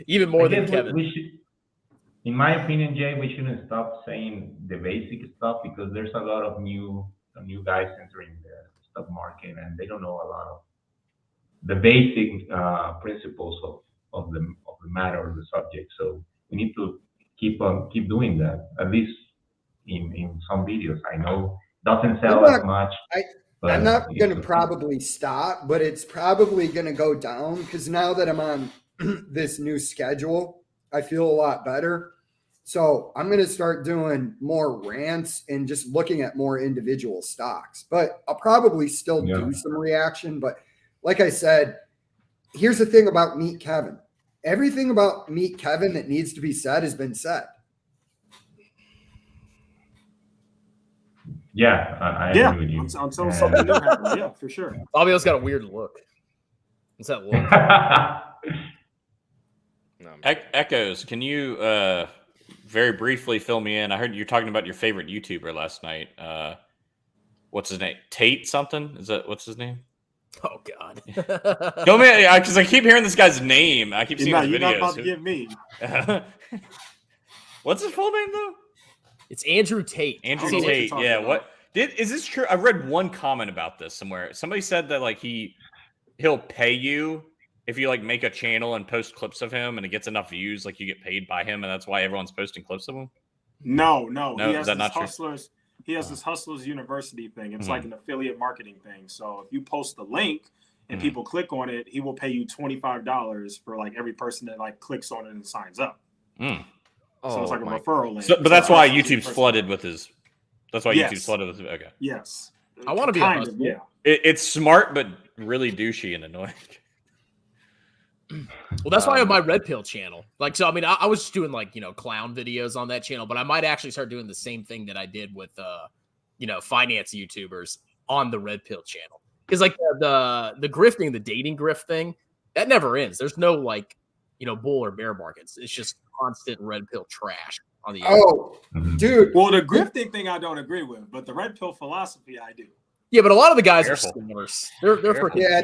Even more than Kevin. In my opinion, Jay, we shouldn't stop saying the basic stuff because there's a lot of new guys entering the stock market and they don't know a lot of the basic principles of the matter of the subject. So we need to keep doing that, at least in some videos. I know doesn't sell as much. I'm not going to probably stop, but it's probably going to go down because now that I'm on this new schedule, I feel a lot better. So I'm going to start doing more rants and just looking at more individual stocks, but I'll probably still do some reaction. But like I said, here's the thing about Meet Kevin. Everything about Meet Kevin that needs to be said has been said. Yeah, I agree with you. I'm something new happened. Yeah, for sure. Fabio's got a weird look. What's that look? Echoes, can you very briefly fill me in? I heard you talking about your favorite YouTuber last night. What's his name? Tate something? What's his name? Oh God. Go me, because I keep hearing this guy's name. I keep seeing his videos. You're not about to give me. What's his full name though? It's Andrew Tate. Andrew Tate. Yeah. What is this true? I read one comment about this somewhere. Somebody said that like he'll pay you if you like make a channel and post clips of him and it gets enough views, like you get paid by him, and that's why everyone's posting clips of him. No. Is that not true? He has this Hustlers University thing. It's like an affiliate marketing thing. So if you post the link and people click on it, he will pay you $25 for like every person that like clicks on it and signs up. So it's like a referral link. But that's why YouTube's flooded with his. That's why YouTube's flooded with. Okay. Yes. I want to be a hustler. Yeah. It's smart, but really douchey and annoying. Well, that's why I have my Red Pill channel. Like, so I mean, I was just doing like, you know, clown videos on that channel, but I might actually start doing the same thing that I did with, you know, finance YouTubers on the Red Pill channel. Because like the grifting, the dating grift thing, that never ends. There's no like, you know, bull or bear markets. It's just constant Red Pill trash on the internet. Oh, dude. Well, the grifting thing I don't agree with, but the Red Pill philosophy I do. Yeah, but a lot of the guys Careful. are scammers. They're freaking Yeah,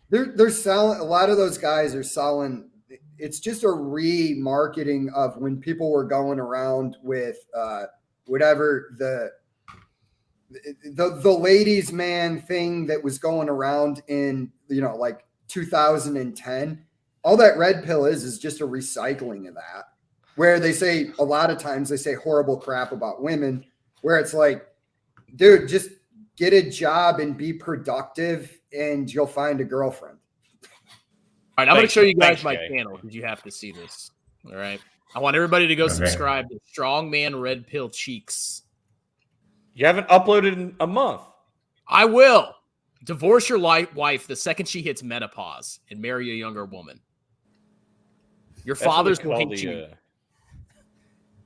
they're selling. A lot of those guys are selling. it's just a remarketing of when people were going around with whatever the ladies man thing that was going around in, like 2010. All that red pill is just a recycling of that, where they say a lot of times they say horrible crap about women, where it's like, dude, just get a job and be productive and you'll find a girlfriend. All right, I'm going to show you guys Thanks, my Jay. channel because you have to see this. All right. I want everybody to go subscribe to Strongman Red Pill Cheeks. You haven't uploaded in a month. I will. Divorce your wife the second she hits menopause and marry a younger woman. Your That's what fathers they will call hate you. the,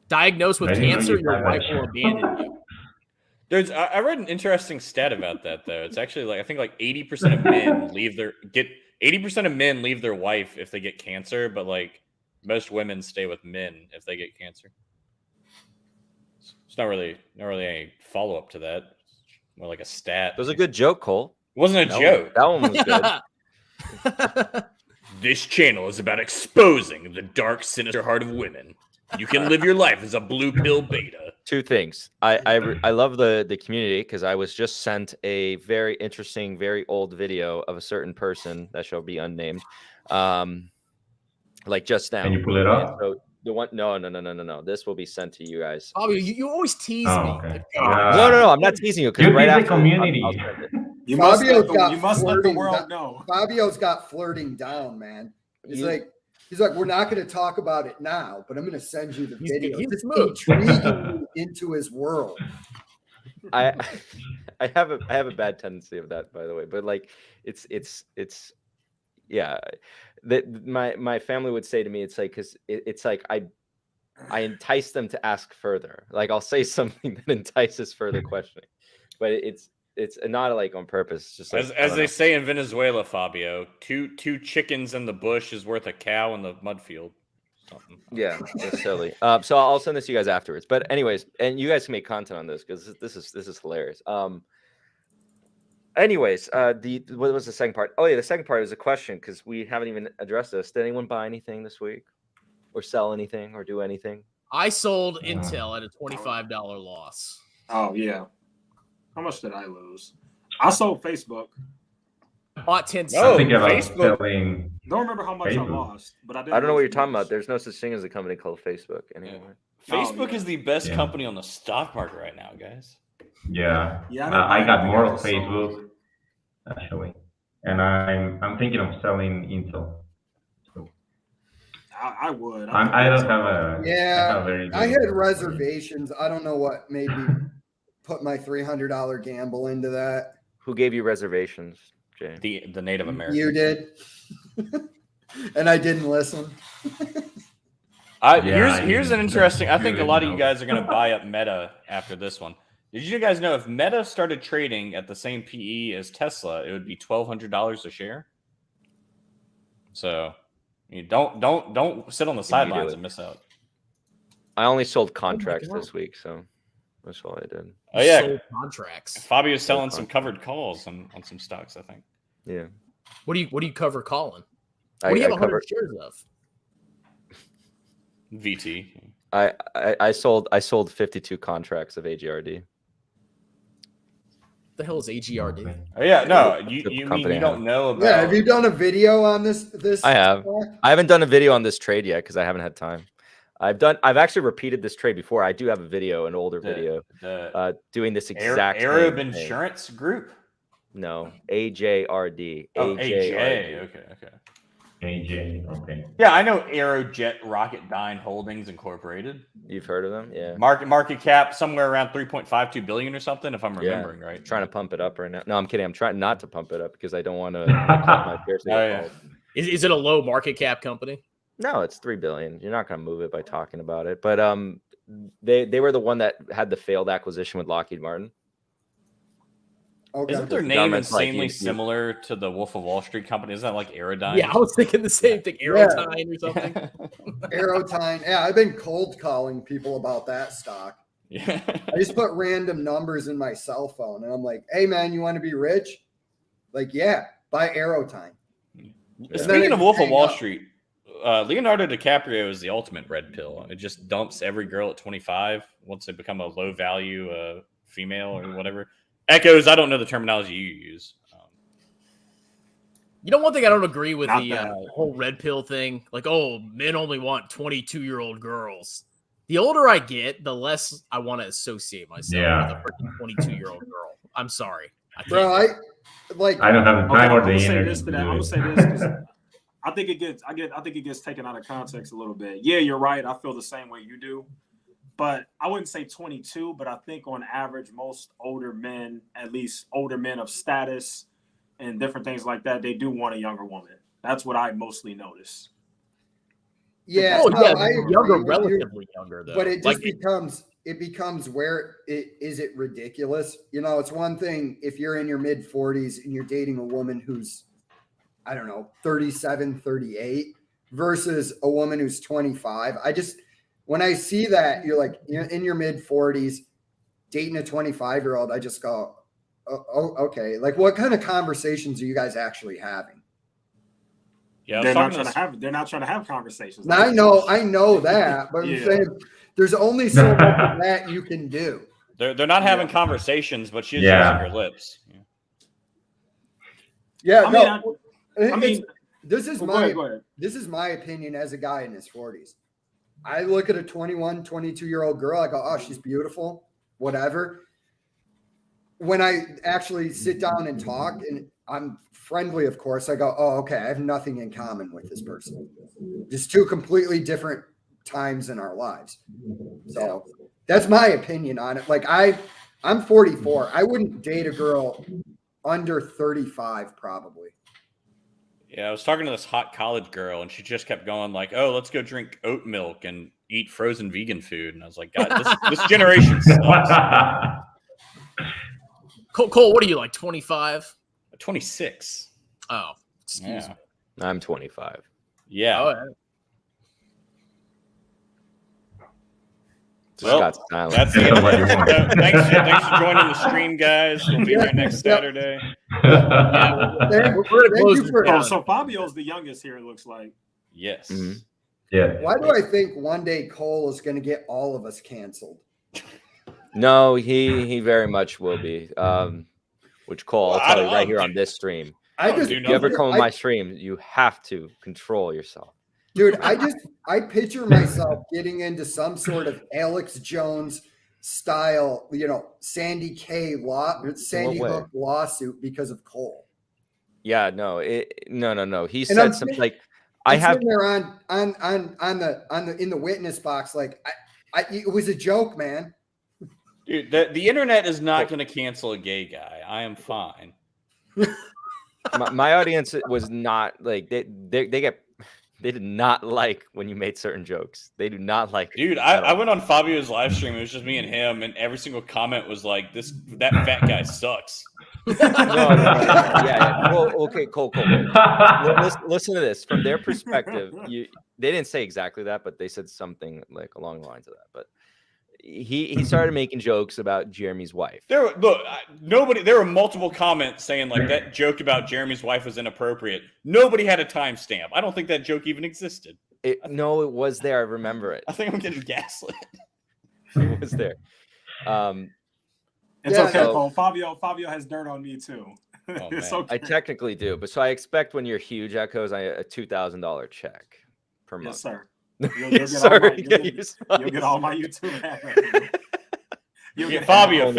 Diagnosed with I didn't know cancer, you your had wife that will shit. abandon you. I read an interesting stat about that though. It's actually like I think like 80% of men leave their 80% of men leave their wife if they get cancer, but like most women stay with men if they get cancer. It's not really any follow up to that. More like a stat. It was a good joke, Cole. It wasn't a joke. That one was good. This channel is about exposing the dark, sinister heart of women. You can live your life as a blue pill beta. Two things. I love the community because I was just sent a very interesting, very old video of a certain person that shall be unnamed, like just now. Can you pull it up? So the one, no. This will be sent to you guys. Oh, you always tease Oh, me. okay. No. I'm not teasing you because You right tease the after community. I'll send it. You must Fabio's let got you must let the flirting world that- know. Fabio's got flirting down, man. He's like, we're not going to talk about it now, but I'm going to send you the video. he's Just smooth. intriguing you into his world. I have a bad tendency of that, by the way. But like, it's yeah. That my family would say to me, it's like because it's like I entice them to ask further. Like I'll say something that entices further questioning, but it's not like on purpose. It's just like, As they say in Venezuela, Fabio, two chickens in the bush is worth a cow in the mud field. Something. Yeah, that's silly. So I'll send this to you guys afterwards. But anyways, and you guys can make content on this because this is hilarious. Anyways, what was the second part? Oh yeah, the second part was a question because we haven't even addressed this. Did anyone buy anything this week, or sell anything, or do anything? I sold Intel at a $25 loss. Oh yeah. How much did I lose? I sold Facebook. Bought 10 I No, think about Facebook- selling. Don't remember how much I Facebook. lost, but I did. I don't know what lose you're talking much. about. There's no such thing as a company called Facebook anymore. Facebook yeah. is the best Yeah. company on the stock market right now, guys. Yeah, Yeah, I don't I buy got anything, more I of just sold. Facebook actually, and I'm thinking of selling Intel. So I would. I don't have a Yeah, a very I good- had reservations. I don't know what made me put my $300 gamble into that. Who gave you reservations, Jay? The Native Americans. You did. And I didn't listen. Here's an interesting. I think a lot of you know. guys are going to buy up Meta after this one. Did you guys know if Meta started trading at the same PE as Tesla, it would be $1,200 a share? So you don't sit on the sidelines and miss out. I only sold contracts God. this week, so that's all I did. Oh yeah, Sold contracts. Fabio's selling some covered calls on some stocks. I think. Yeah. What do you cover, Colin? What do you have 100 shares of? VT. I sold 52 contracts of AGRD. The hell is AGRD? Oh yeah, no, The you mean company you I don't have. know about? Yeah, have you done a video on this? I have. stock? I haven't done a video on this trade yet because I haven't had time. I've actually repeated this trade before. I do have a video, an older video, the doing this exact Arab same thing. Insurance Group? No, AJRD. Oh, AJ. AJRD. Okay. AJ, okay. Yeah, I know Aerojet Rocketdyne Holdings Incorporated. You've heard of them? Yeah. Market cap somewhere around 3.52 billion or something, if I'm Yeah. remembering right. Trying to pump it up right now. No, I'm kidding. I'm trying not to pump it up because I don't want to. my shares to get Oh, yeah. called. Is it a low market cap company? No, it's 3 billion. You're not going to move it by talking about it. But they were the one that had the failed acquisition with Lockheed Martin. Okay. Isn't their The name government's like, insanely you- similar to the Wolf of Wall Street company? Isn't that like Aerodyne? Yeah, I was thinking the same thing. Aerotine or something. Aerotine. Yeah, I've been cold calling people about that stock. Yeah. I just put random numbers in my cell phone and I'm like, hey man, you want to be rich? Like, yeah, buy Aerotine. Yeah. Speaking it of Wolf of hang Wall up. Street, Leonardo DiCaprio is the ultimate red pill. It just dumps every girl at 25 once they become a low value female or whatever. Echoes, I don't know the terminology you use. You know, one thing I don't agree with Not the that. whole red pill thing. Like, oh, men only want 22-year-old girls. The older I get, the less I want to associate myself with a freaking 22-year-old girl. I'm sorry. I Bro, can't. I don't have the time or I'm the gonna say energy this to to do that. I'm gonna it. say this because I think it gets taken out of context a little bit. Yeah, you're right. I feel the same way you do. But I wouldn't say 22, but I think on average, most older men, at least older men of status and different things like that, they do want a younger woman. That's what I mostly notice. Yeah, Oh, no, yeah, I agree younger, with you, relatively younger, though. but it Like, just becomes where is it ridiculous? You know, it's one thing if you're in your mid 40s and you're dating a woman who's, I don't know, 37, 38 versus a woman who's 25. When I see that you're like, you're in your mid 40s dating a 25-year-old, I just go, oh, okay. Like, what kind of conversations are you guys actually having? Yeah, They're not trying to have conversations. Now, I know that, but I'm saying there's only so much of that you can do. They're not having conversations, but she's using her lips. Yeah, I mean, this is go ahead. This is my opinion as a guy in his 40s. I look at a 21, 22-year-old girl, I go, oh, she's beautiful, whatever. When I actually sit down and talk, and I'm friendly, of course, I go, oh, okay, I have nothing in common with this person. Just two completely different times in our lives. So that's my opinion on it. Like, I'm 44. I wouldn't date a girl under 35, probably. Yeah, I was talking to this hot college girl, and she just kept going like, "Oh, let's go drink oat milk and eat frozen vegan food." And I was like, "God, this generation sucks." Cole, what are you, like, 25? 26. Oh, excuse me. I'm 25. Yeah. Oh, yeah. Just got silent. That's the end of it. Thanks for joining the stream, guys. We'll be here next Saturday. We're gonna close this down. So Fabio's the youngest here, it looks like. Yes. Mhm. Yeah. Why do I think one day Cole is going to get all of us canceled? No, he very much will be. Which Cole, I'll tell you right here on this stream. If you ever come on my stream, you have to control yourself. Dude, I picture myself getting into some sort of Alex Jones style, Sandy Hook lawsuit because of Cole. Yeah, no. He And said something like, I'm sitting there in the witness box, like it was a joke, man. Dude, the internet is not going to cancel a gay guy. I am fine. my audience was not like they did not like when you made certain jokes. They do not like it. Dude, I went on Fabio's live stream. It was just me and him, and every single comment was like, that fat guy sucks. No. Yeah. Well, okay, Cole. Listen to this. From their perspective, they didn't say exactly that, but they said something like along the lines of that. But he started making jokes about Jeremy's wife. There were multiple comments saying like that joke about Jeremy's wife was inappropriate. Nobody had a timestamp. I don't think that joke even existed. No, it was there. I remember it. I think I'm getting gaslit. It was there. It's okay, Cole. Fabio has dirt on me too. It's okay. I technically do, but so I expect when you're huge, Echoes, a $2,000 check per month. Yes, sir. You'll get all my YouTube ads. Fabio,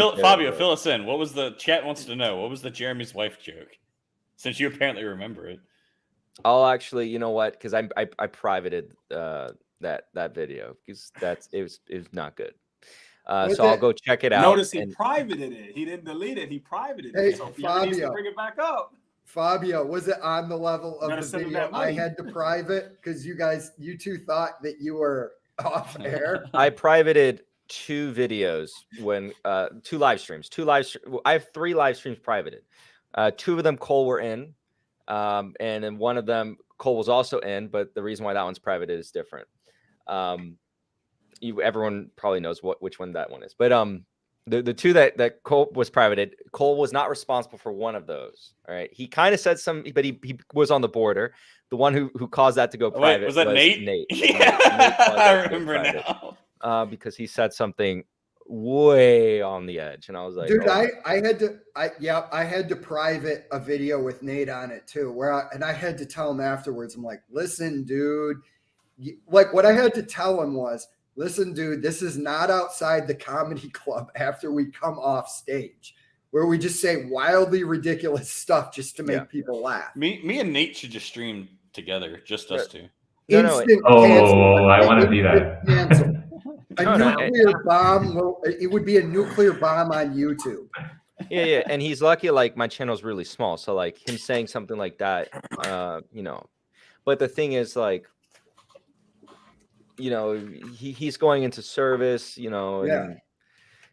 fill us in. What was the chat wants to know? What was the Jeremy's wife joke? Since you apparently remember it. I'll actually, you know what? Because I privated that video because it was not good. So I'll go check it out. Notice he privated it. He didn't delete it. He privated it. So Fabio needs to bring it back up. Fabio, was it on the level of the video I had to private? Because you two thought that you were off air. I privated 2 videos when 2 live streams. I have 3 live streams privated. 2 of them Cole were in, and then one of them Cole was also in. But the reason why that one's privated is different. Everyone probably knows which one that one is. But The two that Cole was privated, Cole was not responsible for one of those. All right. He kind of said some, but he was on the border. The one who caused that to go private. Wait, was that Nate? Nate. Yeah, Nate I remember now. Because he said something way on the edge, and I was like, dude, oh. I had to private a video with Nate on it too, I had to tell him afterwards. I'm like, listen, dude, like what I had to tell him was, listen, dude, this is not outside the comedy club after we come off stage where we just say wildly ridiculous stuff just to make people laugh. Me and Nate should just stream together, just us two. Instant Oh, cancel. I want to see that. Cancel. A nuclear bomb. It would be a nuclear bomb on YouTube. Yeah. And he's lucky, like, my channel's really small. So, like, him saying something like that, you know. But the thing is, like, you know, he's going into service, you know, and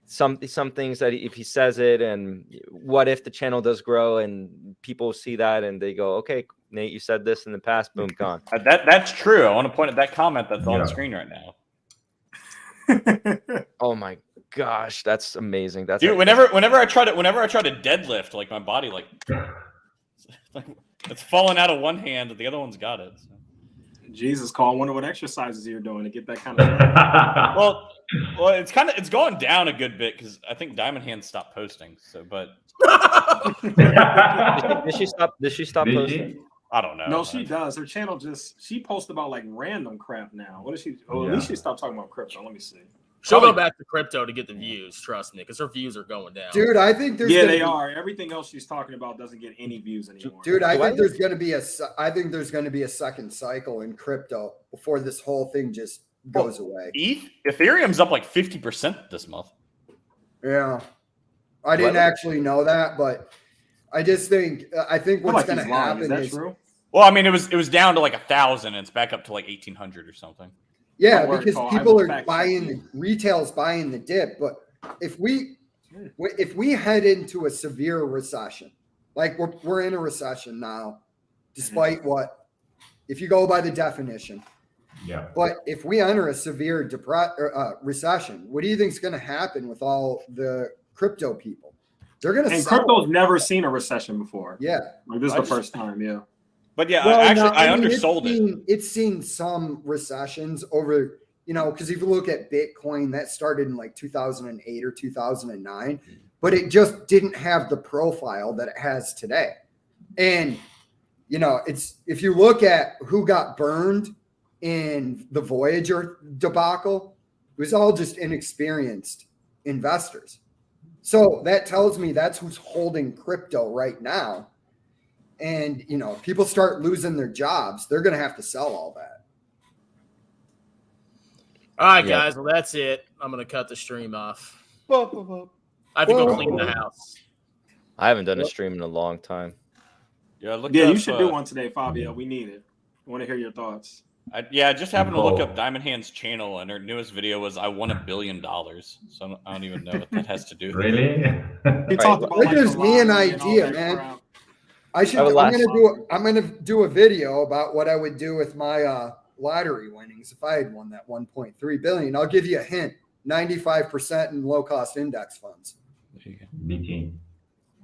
some things that if he says it, and what if the channel does grow and people see that and they go, okay, Nate, you said this in the past, boom, gone. That's true. I want to point at that comment that's on the screen right now. Oh my gosh, that's amazing. That's dude. Whenever I try to deadlift, like my body, like it's falling out of one hand, the other one's got it. So. Jesus, Cole, I wonder what exercises you're doing to get that kind of. well, it's going down a good bit because I think Diamond Hand stopped posting. So, but did she stop posting? I don't know. No, she does. Her channel she posts about like random crap now. What is she? Oh, at least she stopped talking about crypto. Let me see. She'll go back to crypto to get the views. Trust me, because her views are going down. Dude, I think there's they are. Everything else she's talking about doesn't get any views anymore. Dude, I think there's going to be a second cycle in crypto before this whole thing just goes away. Ethereum's up like 50% this month. Yeah, I didn't actually know that, but I just think what's going to happen is true? Well, I mean, it was down to like 1,000, and it's back up to like 1,800 or something. Yeah, because people are retail's buying the dip. But if we head into a severe recession, like we're in a recession now, despite if you go by the definition. Yeah. But if we enter a severe recession, what do you think is going to happen with all the crypto people? They're going to. And crypto's never seen a recession before. Yeah, like this is the first time. Yeah. But yeah, I undersold it. It's seen some recessions over, you know, because if you look at Bitcoin, that started in like 2008 or 2009, but it just didn't have the profile that it has today. And, you know, if you look at who got burned in the Voyager debacle, it was all just inexperienced investors. So that tells me that's who's holding crypto right now. And, you know, people start losing their jobs, they're going to have to sell all that. All right, guys. Well, that's it. I'm going to cut the stream off. I have to go clean the house. I haven't done a stream in a long time. Yeah, you should do one today, Fabio. We need it. I want to hear your thoughts. I just happened to look up Diamond Hand's channel, and her newest video was "I won $1 billion." So I don't even know what that has to do. Really? He talked about that gives me an idea, man. I'm gonna do a video about what I would do with my lottery winnings if I had won that 1.3 billion. I'll give you a hint: 95% in low-cost index funds. BT.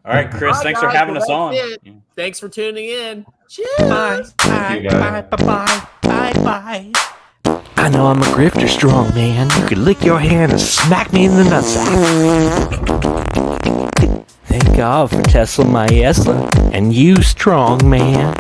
All right, Chris. Thanks for having us on. Thanks for tuning in. Cheers. Bye. I know I'm a grifter strong, man. You could lick your hand and smack me in the nutsack. Thank God for Tesla, my Esla, and you strong, man.